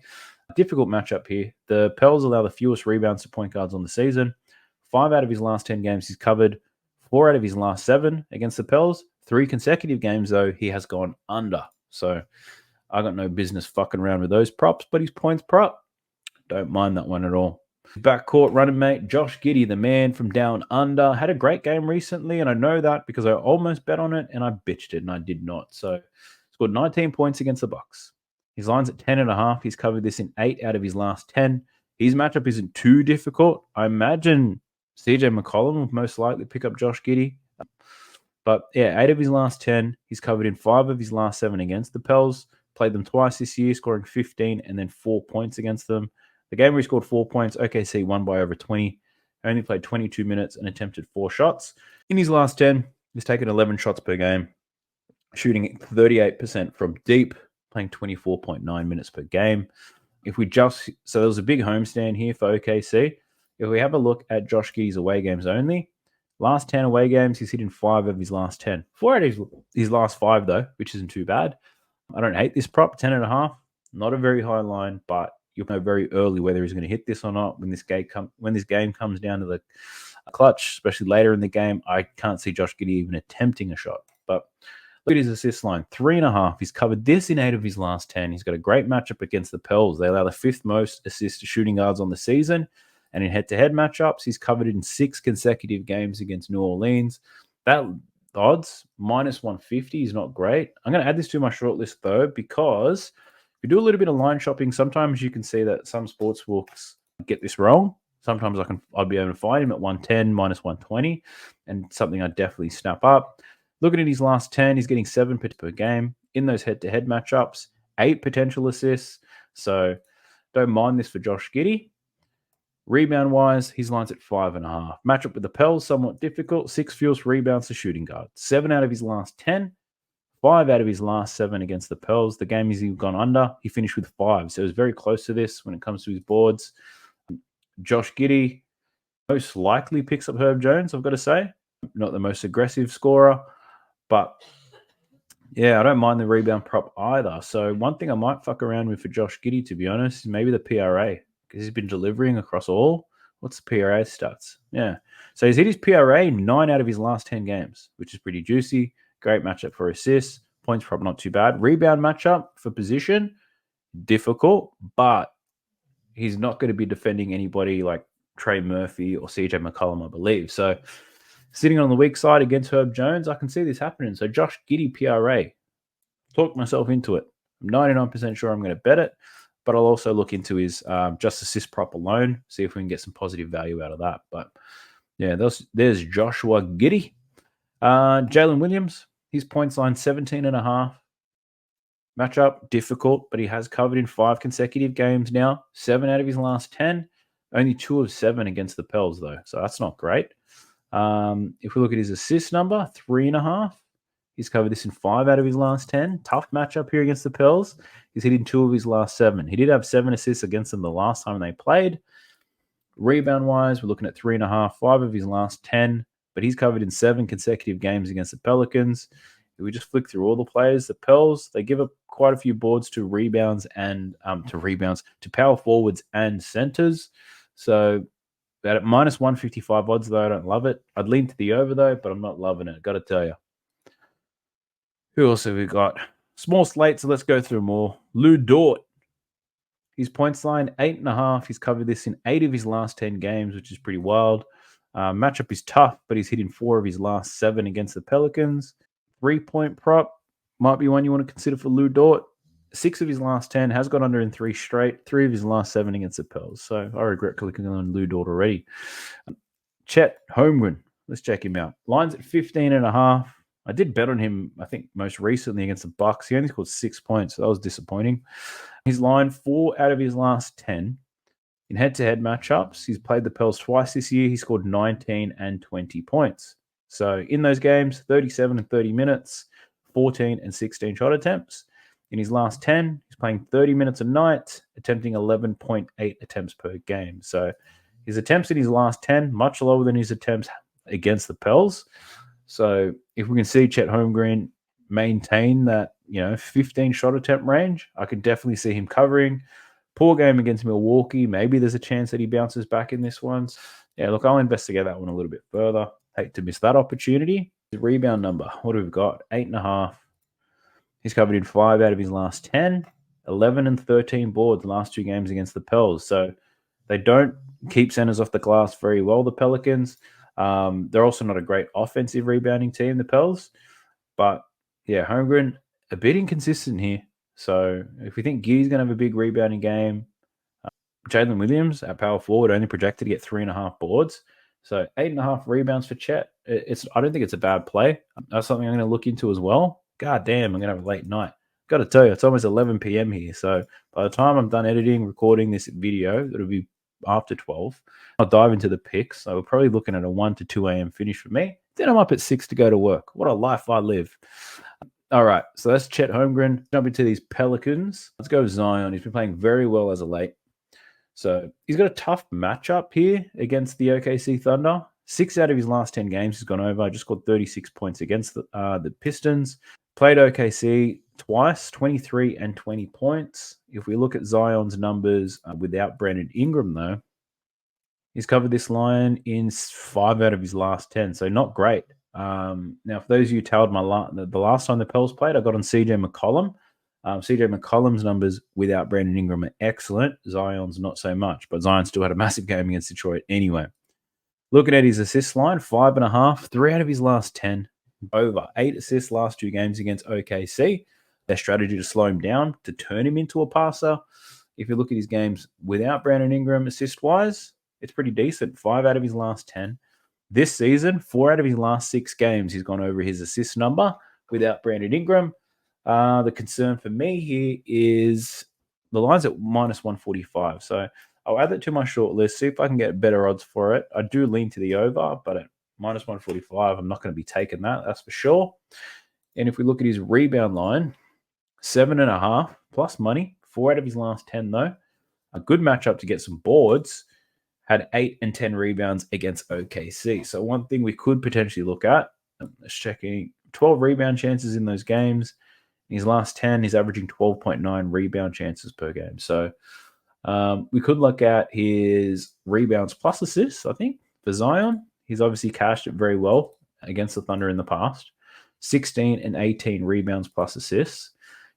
Difficult matchup here. The Pels allow the fewest rebounds to point guards on the season. 5 out of his last 10 games he's covered. 4 out of his last 7 against the Pels. 3 consecutive games, though, he has gone under. So I got no business fucking around with those props, but his points prop, don't mind that one at all. Backcourt running mate, Josh Giddey, the man from down under, had a great game recently, and I know that because I almost bet on it, and I bitched it, and I did not. So scored 19 points against the Bucks. His line's at 10.5. He's covered this in 8 out of his last 10. His matchup isn't too difficult. I imagine CJ McCollum will most likely pick up Josh Giddey. But yeah, 8 of his last 10. He's covered in 5 of his last 7 against the Pels. Played them twice this year, scoring 15 and then 4 points against them. The game where he scored 4 points, OKC won by over 20. Only played 22 minutes and attempted 4 shots. In his last 10, he's taken 11 shots per game, shooting 38% from deep, playing 24.9 minutes per game. So there was a big homestand here for OKC. If we have a look at Josh Giddey's away games only, last 10 away games, he's hit in 5 of his last 10. 4 out of his last 5, though, which isn't too bad. I don't hate this prop, 10.5. Not a very high line, but you'll know very early whether he's going to hit this or not. When this game comes down to the clutch, especially later in the game, I can't see Josh Giddey even attempting a shot. But look at his assist line, 3.5. He's covered this in 8 of his last 10. He's got a great matchup against the Pels. They allow the 5th most assists to shooting guards on the season. And in head-to-head matchups, he's covered in 6 consecutive games against New Orleans. That the odds. Minus 150 is not great. I'm going to add this to my short list, though, because if you do a little bit of line shopping, sometimes you can see that some sportsbooks get this wrong. Sometimes I'd be able to find him at 110, minus 120, and something I'd definitely snap up. Looking at his last 10, he's getting 7 per game. In those head-to-head matchups, 8 potential assists. So don't mind this for Josh Giddey. Rebound-wise, his line's at 5.5. Matchup with the Pels, somewhat difficult. 6 fewest rebounds to shooting guard. 7 out of his last 10. 5 out of his last 7 against the Pels. The game he's gone under, he finished with 5. So it was very close to this when it comes to his boards. Josh Giddey most likely picks up Herb Jones, I've got to say. Not the most aggressive scorer, but yeah, I don't mind the rebound prop either. So one thing I might fuck around with for Josh Giddey, to be honest, is maybe the PRA, because he's been delivering across all. What's the PRA stats? Yeah. So he's hit his PRA 9 out of his last 10 games, which is pretty juicy. Great matchup for assists. Points prop not too bad. Rebound matchup for position, difficult, but he's not going to be defending anybody like Trey Murphy or CJ McCollum, I believe. So sitting on the weak side against Herb Jones, I can see this happening. So Josh Giddey PRA, talk myself into it. I'm 99% sure I'm going to bet it, but I'll also look into his just assist prop alone, see if we can get some positive value out of that. But yeah, there's Joshua Giddey. Jalen Williams, his points line 17.5. Matchup, difficult, but he has covered in 5 consecutive games now. 7 out of his last 10. Only 2 of 7 against the Pels, though. So that's not great. If we look at his assist number, 3.5. He's covered this in 5 out of his last 10. Tough matchup here against the Pels. He's hitting 2 of his last 7. He did have 7 assists against them the last time they played. Rebound-wise, we're looking at 3.5, 5 of his last 10. But he's covered in 7 consecutive games against the Pelicans. If we just flick through all the players, the Pels, they give up quite a few boards to rebounds and to power forwards and centers. So that at minus 155 odds, though, I don't love it. I'd lean to the over, though, but I'm not loving it. Got to tell you. Who else have we got? Small slate, so let's go through more. Lou Dort. His points line, 8.5. He's covered this in 8 of his last 10 games, which is pretty wild. Matchup is tough, but he's hitting 4 of his last 7 against the Pelicans. 3-point prop might be one you want to consider for Lou Dort. 6 of his last 10 has got under in 3 straight. 3 of his last 7 against the Pels. So I regret clicking on Lou Dort already. Chet Holmgren. Let's check him out. Line's at 15.5. I did bet on him, I think, most recently against the Bucks. He only scored 6 points, so that was disappointing. His line, 4 out of his last 10. In head-to-head matchups, he's played the Pels twice this year. He scored 19 and 20 points. So in those games, 37 and 30 minutes, 14 and 16 shot attempts. In his last 10, he's playing 30 minutes a night, attempting 11.8 attempts per game. So his attempts in his last 10, much lower than his attempts against the Pels. So if we can see Chet Holmgren maintain that, 15 shot attempt range, I could definitely see him covering. Poor game against Milwaukee. Maybe there's a chance that he bounces back in this one. Yeah, look, I'll investigate that one a little bit further. Hate to miss that opportunity. The rebound number, what have we got? 8.5. He's covered in 5 out of his last 10. 11 and 13 boards the last 2 games against the Pels. So they don't keep centers off the glass very well, the Pelicans. They're also not a great offensive rebounding team, the Pels. But, yeah, Holmgren, a bit inconsistent here. So if we think Giddey's going to have a big rebounding game, Jalen Williams at power forward only projected to get 3.5 boards. So 8.5 rebounds for Chet. I don't think it's a bad play. That's something I'm going to look into as well. God damn, I'm going to have a late night. Got to tell you, it's almost 11 p.m. here. So by the time I'm done recording this video, it'll be after 12. I'll dive into the picks. So we're probably looking at a 1 to 2 a.m. finish for me. Then I'm up at 6 to go to work. What a life I live. All right, so that's Chet Holmgren. Jump into these Pelicans. Let's go Zion. He's been playing very well as of late. So he's got a tough matchup here against the OKC Thunder. 6 out of his last 10 games he's gone over. Just scored 36 points against the Pistons. Played OKC twice, 23 and 20 points. If we look at Zion's numbers without Brandon Ingram, though, he's covered this line in 5 out of his last 10. So not great. Now, for those of you who told the last time the Pels played, I got on CJ McCollum. CJ McCollum's numbers without Brandon Ingram are excellent. Zion's not so much, but Zion still had a massive game against Detroit anyway. Looking at his assist line, 5.5, 3 out of his last 10. Over 8 assists last 2 games against OKC. Their strategy to slow him down, to turn him into a passer. If you look at his games without Brandon Ingram assist-wise, it's pretty decent. 5 out of his last 10. This season, 4 out of his last 6 games, he's gone over his assist number without Brandon Ingram. The concern for me here is the line's at minus 145. So I'll add that to my short list, see if I can get better odds for it. I do lean to the over, but at minus 145, I'm not going to be taking that, that's for sure. And if we look at his rebound line, 7.5 plus money. 4 out of his last 10, though. A good matchup to get some boards. Had 8 and 10 rebounds against OKC. So one thing we could potentially look at, just checking, 12 rebound chances in those games. In his last 10, he's averaging 12.9 rebound chances per game. So we could look at his rebounds plus assists, I think, for Zion. He's obviously cashed it very well against the Thunder in the past. 16 and 18 rebounds plus assists.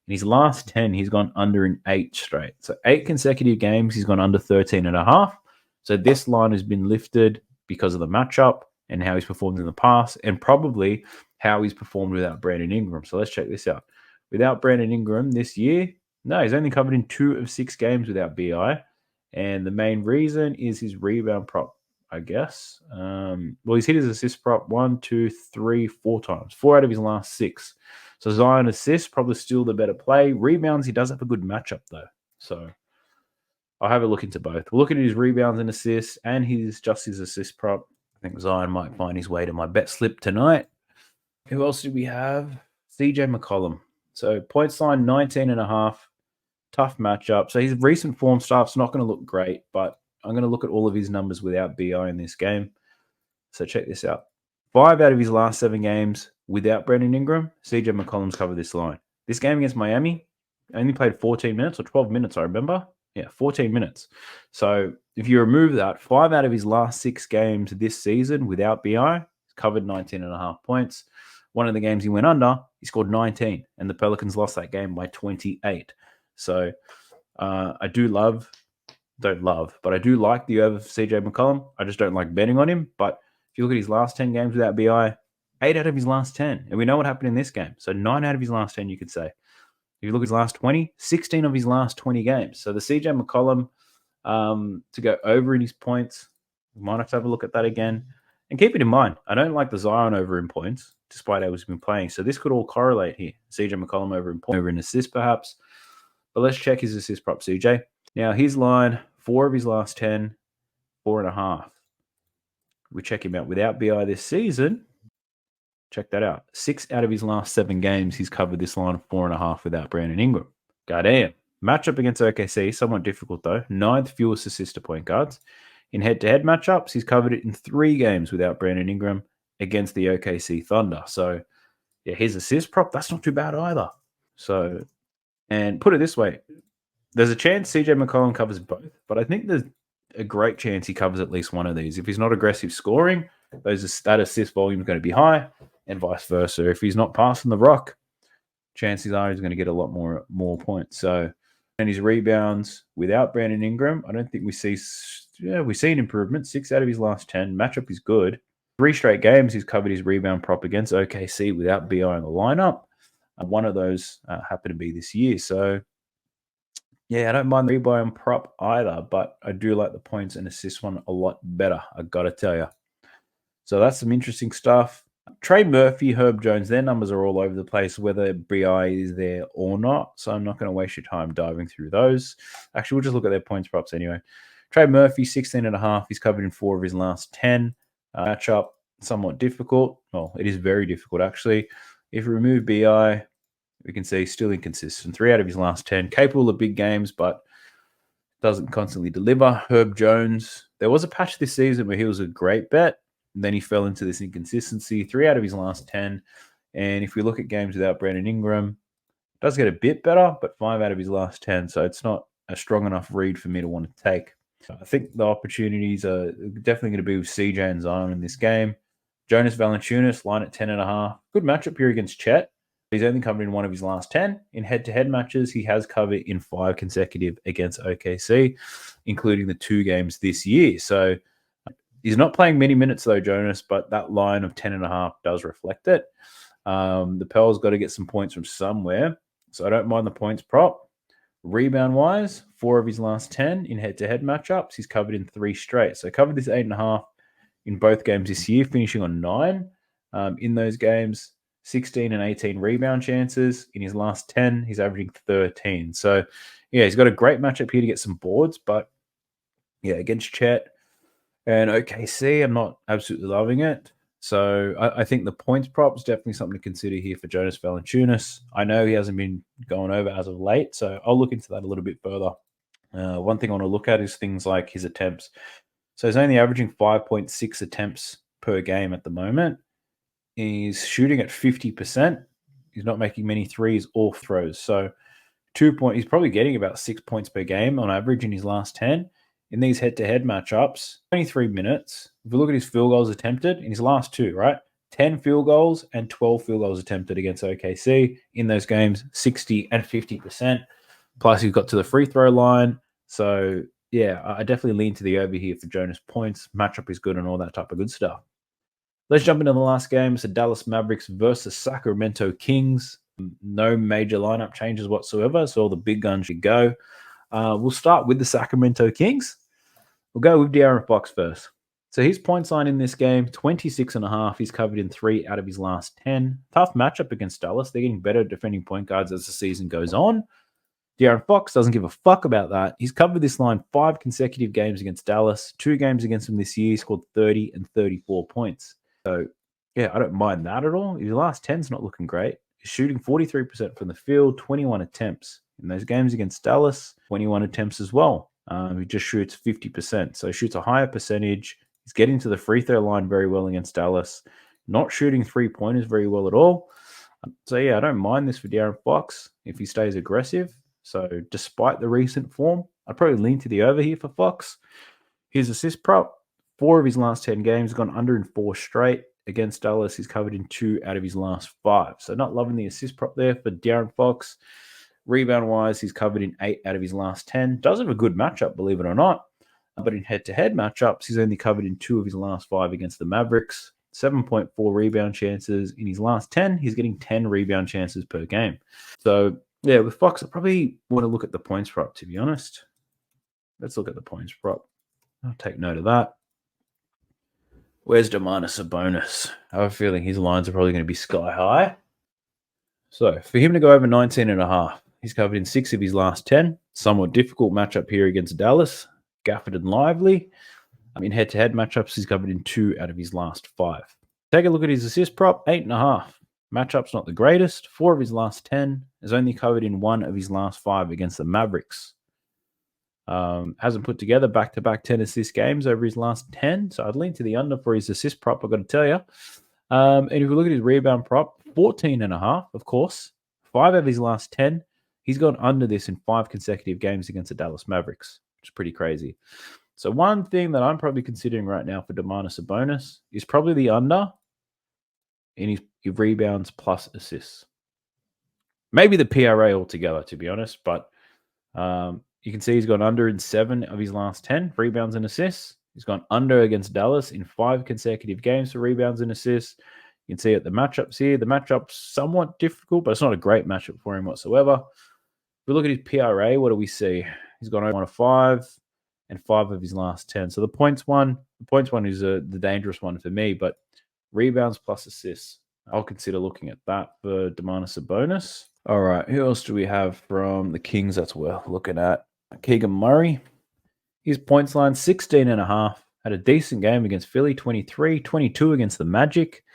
In his last 10, he's gone under in 8 straight. So 8 consecutive games, he's gone under 13.5. So this line has been lifted because of the matchup and how he's performed in the past, and probably how he's performed without Brandon Ingram. So let's check this out. Without Brandon Ingram this year, no, he's only covered in 2 of 6 games without BI. And the main reason is his rebound prop, I guess. Well, he's hit his assist prop 1, 2, 3, 4 times. 4 out of his last 6. So Zion assists, probably still the better play. Rebounds, he does have a good matchup, though. So I'll have a look into both. We'll look at his rebounds and assists and his assist prop. I think Zion might find his way to my bet slip tonight. Who else do we have? CJ McCollum. So points line 19.5. Tough matchup. So his recent form stuff's not going to look great, but I'm going to look at all of his numbers without BI in this game. So check this out. 5 out of his last 7 games without Brandon Ingram, CJ McCollum's covered this line. This game against Miami, only played 14 minutes or 12 minutes, I remember. Yeah, 14 minutes. So if you remove that, 5 out of his last 6 games this season without BI, he's covered 19.5 points. One of the games he went under, he scored 19, and the Pelicans lost that game by 28. So I do like the over for CJ McCollum. I just don't like betting on him. But if you look at his last 10 games without BI, 8 out of his last 10. And we know what happened in this game. So 9 out of his last 10, you could say. If you look at his last 20, 16 of his last 20 games. So the CJ McCollum to go over in his points, we might have to have a look at that again. And keep it in mind, I don't like the Zion over in points, despite how he's been playing. So this could all correlate here. CJ McCollum over in points, over in assists perhaps. But let's check his assist prop, CJ. Now, his line, 4 of his last 10, 4.5. We check him out without BI this season. Check that out. 6 out of his last 7 games, he's covered this line of 4.5 without Brandon Ingram. Goddamn. Matchup against OKC, somewhat difficult though. 9th fewest assists to point guards. In head-to-head matchups, he's covered it in 3 games without Brandon Ingram against the OKC Thunder. So, yeah, his assist prop, that's not too bad either. So, and put it this way, there's a chance CJ McCollum covers both, but I think there's a great chance he covers at least one of these. If he's not aggressive scoring, that assist volume is going to be high, and vice versa. If he's not passing the rock, chances are he's going to get a lot more points. So, and his rebounds without Brandon Ingram, I don't think we see an improvement. 6 out of his last 10. Matchup is good. 3 straight games he's covered his rebound prop against OKC without BI in the lineup. One of those happened to be this year. So, yeah, I don't mind the rebound prop either, but I do like the points and assist one a lot better, I got to tell you. So that's some interesting stuff. Trey Murphy, Herb Jones, their numbers are all over the place, whether BI is there or not. So I'm not going to waste your time diving through those. Actually, we'll just look at their points props anyway. Trey Murphy, 16.5. He's covered in 4 of his last 10. Matchup, somewhat difficult. Well, it is very difficult, actually. If we remove BI, we can see still inconsistent. 3 out of his last 10. Capable of big games, but doesn't constantly deliver. Herb Jones, there was a patch this season where he was a great bet. And then he fell into this inconsistency. 3 out of his last 10. And if we look at games without Brandon Ingram, it does get a bit better, but 5 out of his last 10. So it's not a strong enough read for me to want to take. I think the opportunities are definitely going to be with CJ and Zion in this game. Jonas Valanciunas, line at 10.5. Good matchup here against Chet. He's only covered in 1 of his last 10. In head-to-head matches, he has covered in 5 consecutive against OKC, including the 2 games this year. So He's not playing many minutes though, Jonas, but that line of 10.5 does reflect it. The Pels got to get some points from somewhere, so I don't mind the points prop. Rebound-wise, 4 of his last 10 in head-to-head matchups. He's covered in 3 straight. So covered this 8.5 in both games this year, finishing on 9. In those games, 16 and 18 rebound chances. In his last 10, he's averaging 13. So, yeah, he's got a great matchup here to get some boards. But, yeah, against Chet and OKC, I'm not absolutely loving it. So I think the points prop is definitely something to consider here for Jonas Valanciunas. I know he hasn't been going over as of late, so I'll look into that a little bit further. One thing I want to look at is things like his attempts. So he's only averaging 5.6 attempts per game at the moment. He's shooting at 50%. He's not making many threes or throws. So he's probably getting about 6 points per game on average in his last 10. In these head-to-head matchups, 23 minutes. If we look at his field goals attempted in his last 2, right? 10 field goals and 12 field goals attempted against OKC. In those games, 60 and 50%. Plus, he's got to the free throw line. So, yeah, I definitely lean to the over here for Jonas points. Matchup is good and all that type of good stuff. Let's jump into the last game. It's the Dallas Mavericks versus Sacramento Kings. No major lineup changes whatsoever, so all the big guns should go. We'll start with the Sacramento Kings. We'll go with De'Aaron Fox first. So his points line in this game, 26.5. He's covered in 3 out of his last 10. Tough matchup against Dallas. They're getting better defending point guards as the season goes on. De'Aaron Fox doesn't give a fuck about that. He's covered this line 5 consecutive games against Dallas. 2 games against him this year. He scored 30 and 34 points. So, yeah, I don't mind that at all. His last 10's not looking great. He's shooting 43% from the field, 21 attempts. In those games against Dallas, 21 attempts as well. He just shoots 50%. So he shoots a higher percentage. He's getting to the free throw line very well against Dallas. Not shooting 3-pointers very well at all. So, yeah, I don't mind this for De'Aaron Fox if he stays aggressive. So despite the recent form, I'd probably lean to the over here for Fox. His assist prop, 4 of his last 10 games, gone under in 4 straight. Against Dallas, he's covered in 2 out of his last 5. So not loving the assist prop there for De'Aaron Fox. Rebound-wise, he's covered in 8 out of his last 10. Does have a good matchup, believe it or not. But in head-to-head matchups, he's only covered in 2 of his last 5 against the Mavericks. 7.4 rebound chances. In his last 10, he's getting 10 rebound chances per game. So, yeah, with Fox, I probably want to look at the points prop, to be honest. Let's look at the points prop. I'll take note of that. Where's Domantas Sabonis? I have a feeling his lines are probably going to be sky high. So, for him to go over 19.5, he's covered in 6 of his last 10. Somewhat difficult matchup here against Dallas. Gafford and Lively. In head-to-head matchups, he's covered in 2 out of his last 5. Take a look at his assist prop, 8.5. Matchup's not the greatest. 4 of his last 10. Is only covered in 1 of his last 5 against the Mavericks. Hasn't put together back-to-back 10 assist games over his last 10. So I'd lean to the under for his assist prop, I've got to tell you. And if we look at his rebound prop, 14.5, of course. 5 of his last 10. He's gone under this in 5 consecutive games against the Dallas Mavericks, which is pretty crazy. So one thing that I'm probably considering right now for Domantas Sabonis is probably the under in his rebounds plus assists. Maybe the PRA altogether, to be honest. But you can see he's gone under in 7 of his last 10 rebounds and assists. He's gone under against Dallas in 5 consecutive games for rebounds and assists. You can see at the matchups here. The matchup's somewhat difficult, but it's not a great matchup for him whatsoever. If we look at his PRA, what do we see? He's gone over 1 of 5 and 5 of his last 10. So the points one is the dangerous one for me, but rebounds plus assists, I'll consider looking at that for Domantas Sabonis. All right, who else do we have from the Kings that's worth looking at? Keegan Murray. His points line, 16.5. Had a decent game against Philly, 23, 22 against the Magic.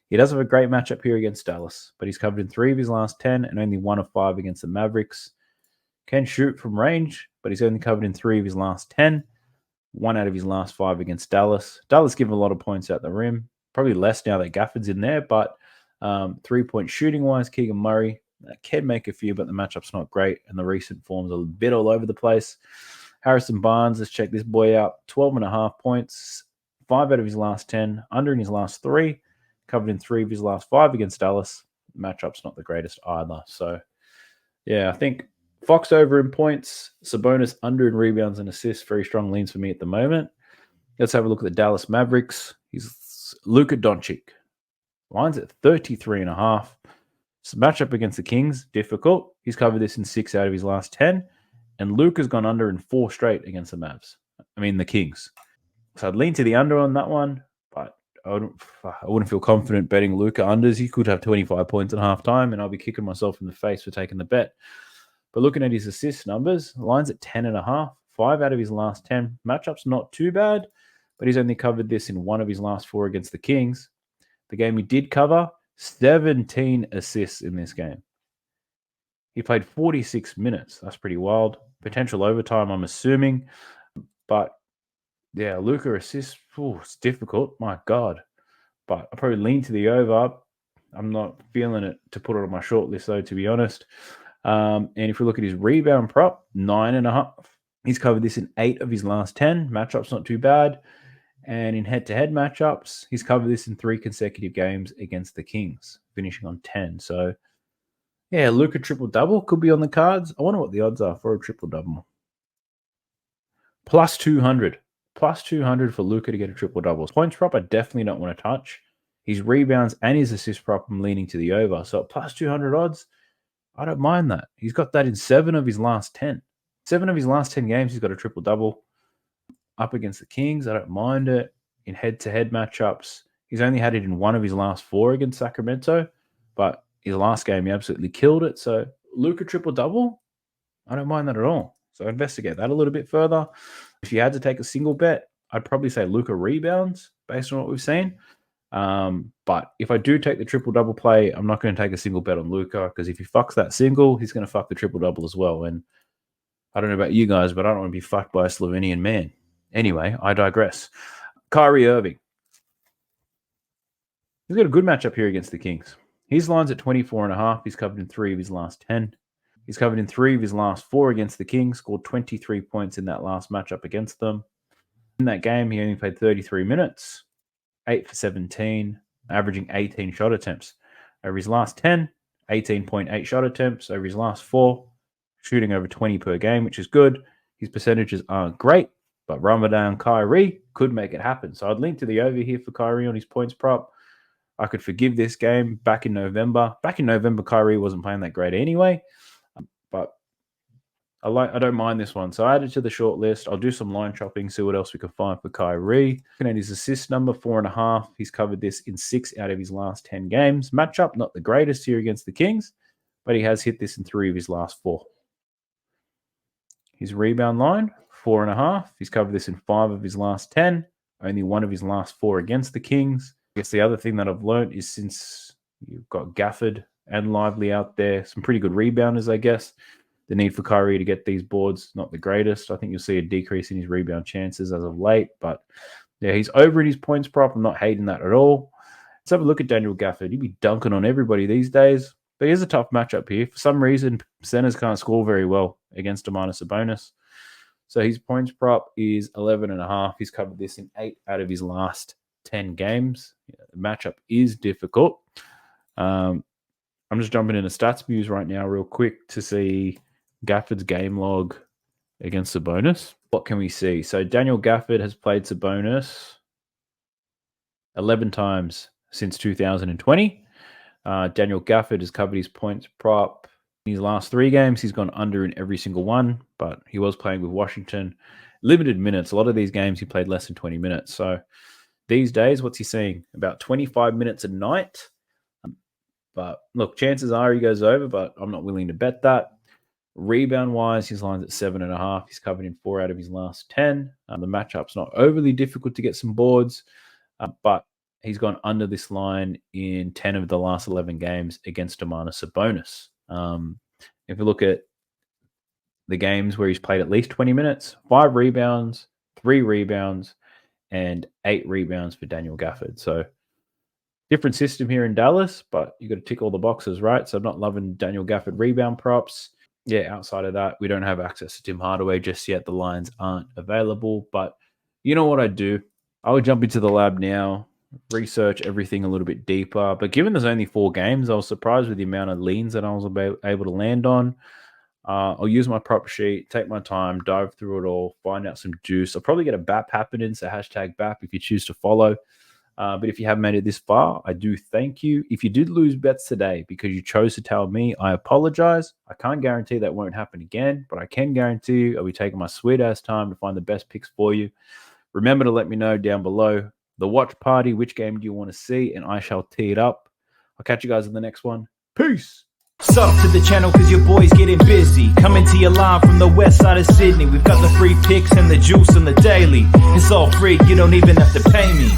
He does have a great matchup here against Dallas, but he's covered in 3 of his last 10 and only 1 of 5 against the Mavericks. Can shoot from range, but he's only covered in 3 of his last 10. 1 out of his last 5 against Dallas. Dallas give him a lot of points at the rim. Probably less now that Gafford's in there, but 3-point shooting-wise, Keegan Murray can make a few, but the matchup's not great, and the recent form's a bit all over the place. Harrison Barnes, let's check this boy out. 12.5 points, 5 out of his last 10, under in his last 3, covered in 3 of his last 5 against Dallas. The matchup's not the greatest either. So, yeah, I think Fox over in points, Sabonis under in rebounds and assists, very strong leans for me at the moment. Let's have a look at the Dallas Mavericks. He's Luka Doncic. Line's at 33.5. So matchup against the Kings, difficult. He's covered this in 6 out of his last 10. And Luka's gone under in 4 straight against the Mavs. The Kings. So I'd lean to the under on that one, but I wouldn't feel confident betting Luka unders. He could have 25 points at halftime, and I'll be kicking myself in the face for taking the bet. But looking at his assist numbers, the line's at 10.5. 5 out of his last 10. Matchup's not too bad, but he's only covered this in 1 of his last 4 against the Kings. The game he did cover, 17 assists in this game. He played 46 minutes. That's pretty wild. Potential overtime, I'm assuming. But, yeah, Luka assists, it's difficult. My God. But I'll probably lean to the over. I'm not feeling it to put it on my short list, though, to be honest. And if we look at his rebound prop, 9.5. He's covered this in 8 of his last 10. Matchup's not too bad. And in head-to-head matchups, he's covered this in 3 consecutive games against the Kings, finishing on 10. So, yeah, Luka triple-double could be on the cards. I wonder what the odds are for a triple-double. Plus 200. Plus 200 for Luka to get a triple-double. Points prop, I definitely don't want to touch. His rebounds and his assist prop, I'm leaning to the over. So, plus 200 odds, I don't mind that. He's got that in 7 of his last 10. 7 of his last 10 games, he's got a triple-double. Up against the Kings, I don't mind it. In head-to-head matchups, he's only had it in 1 of his last 4 against Sacramento, but his last game, he absolutely killed it. So, Luka triple-double, I don't mind that at all. So, investigate that a little bit further. If you had to take a single bet, I'd probably say Luka rebounds based on what we've seen. But if I do take the triple-double play, I'm not going to take a single bet on Luka, because if he fucks that single, he's going to fuck the triple-double as well. And I don't know about you guys, but I don't want to be fucked by a Slovenian man. Anyway, I digress. Kyrie Irving. He's got a good matchup here against the Kings. His line's at 24.5. He's covered in 3 of his last 10. He's covered in 3 of his last 4 against the Kings. Scored 23 points in that last matchup against them. In that game, he only played 33 minutes. 8 for 17. Averaging 18 shot attempts. Over his last 10, 18.8 shot attempts. Over his last 4, shooting over 20 per game, which is good. His percentages aren't great, but Ramadan Kyrie could make it happen. So I'd lean to the over here for Kyrie on his points prop. I could forgive this game back in November. Back in November, Kyrie wasn't playing that great anyway, but I don't mind this one. So I added to the short list. I'll do some line chopping, see what else we can find for Kyrie. Looking at his assist number, 4.5. He's covered this in 6 out of his last 10 games. Matchup, not the greatest here against the Kings, but he has hit this in 3 of his last 4. His rebound line, 4.5. He's covered this in 5 of his last 10. Only 1 of his last 4 against the Kings. I guess the other thing that I've learned is, since you've got Gafford and Lively out there, some pretty good rebounders, I guess. The need for Kyrie to get these boards, not the greatest. I think you'll see a decrease in his rebound chances as of late. But, yeah, he's over in his points prop. I'm not hating that at all. Let's have a look at Daniel Gafford. He'd be dunking on everybody these days. But here's a tough matchup here. For some reason, centers can't score very well against Domantas Sabonis. So his points prop is 11.5. He's covered this in 8 out of his last 10 games. The matchup is difficult. I'm just jumping into stats views right now real quick to see Gafford's game log against Sabonis. What can we see? So Daniel Gafford has played Sabonis 11 times since 2020. Daniel Gafford has covered his points prop. In his last 3 games, he's gone under in every single one, but he was playing with Washington. Limited minutes. A lot of these games, he played less than 20 minutes. So these days, what's he seeing? About 25 minutes a night. But look, chances are he goes over, but I'm not willing to bet that. Rebound-wise, his line's at 7.5. He's covered in 4 out of his last 10. The matchup's not overly difficult to get some boards, but he's gone under this line in 10 of the last 11 games against Domantas Sabonis. If you look at the games where he's played at least 20 minutes, 5 rebounds, 3 rebounds, and 8 rebounds for Daniel Gafford. So different system here in Dallas, but you got to tick all the boxes, right? So I'm not loving Daniel Gafford rebound props. Yeah, outside of that, we don't have access to Tim Hardaway just yet. The lines aren't available, but you know what I'd do? I would jump into the lab now, research everything a little bit deeper. But given there's only 4 games, I was surprised with the amount of leans that I was able to land on. I'll use my prop sheet, take my time, dive through it all, find out some juice. I'll probably get a BAP happening, so hashtag BAP if you choose to follow. But if you have made it this far, I do thank you. If you did lose bets today because you chose to tell me, I apologize. I can't guarantee that won't happen again, but I can guarantee you I'll be taking my sweet-ass time to find the best picks for you. Remember to let me know down below the watch party, which game do you want to see, and I shall tee it up. I'll catch you guys in the next one. Peace! Sub to the channel cause your boy's getting busy. Coming to your line from the west side of Sydney. We've got the free picks and the juice and the daily. It's all free, you don't even have to pay me.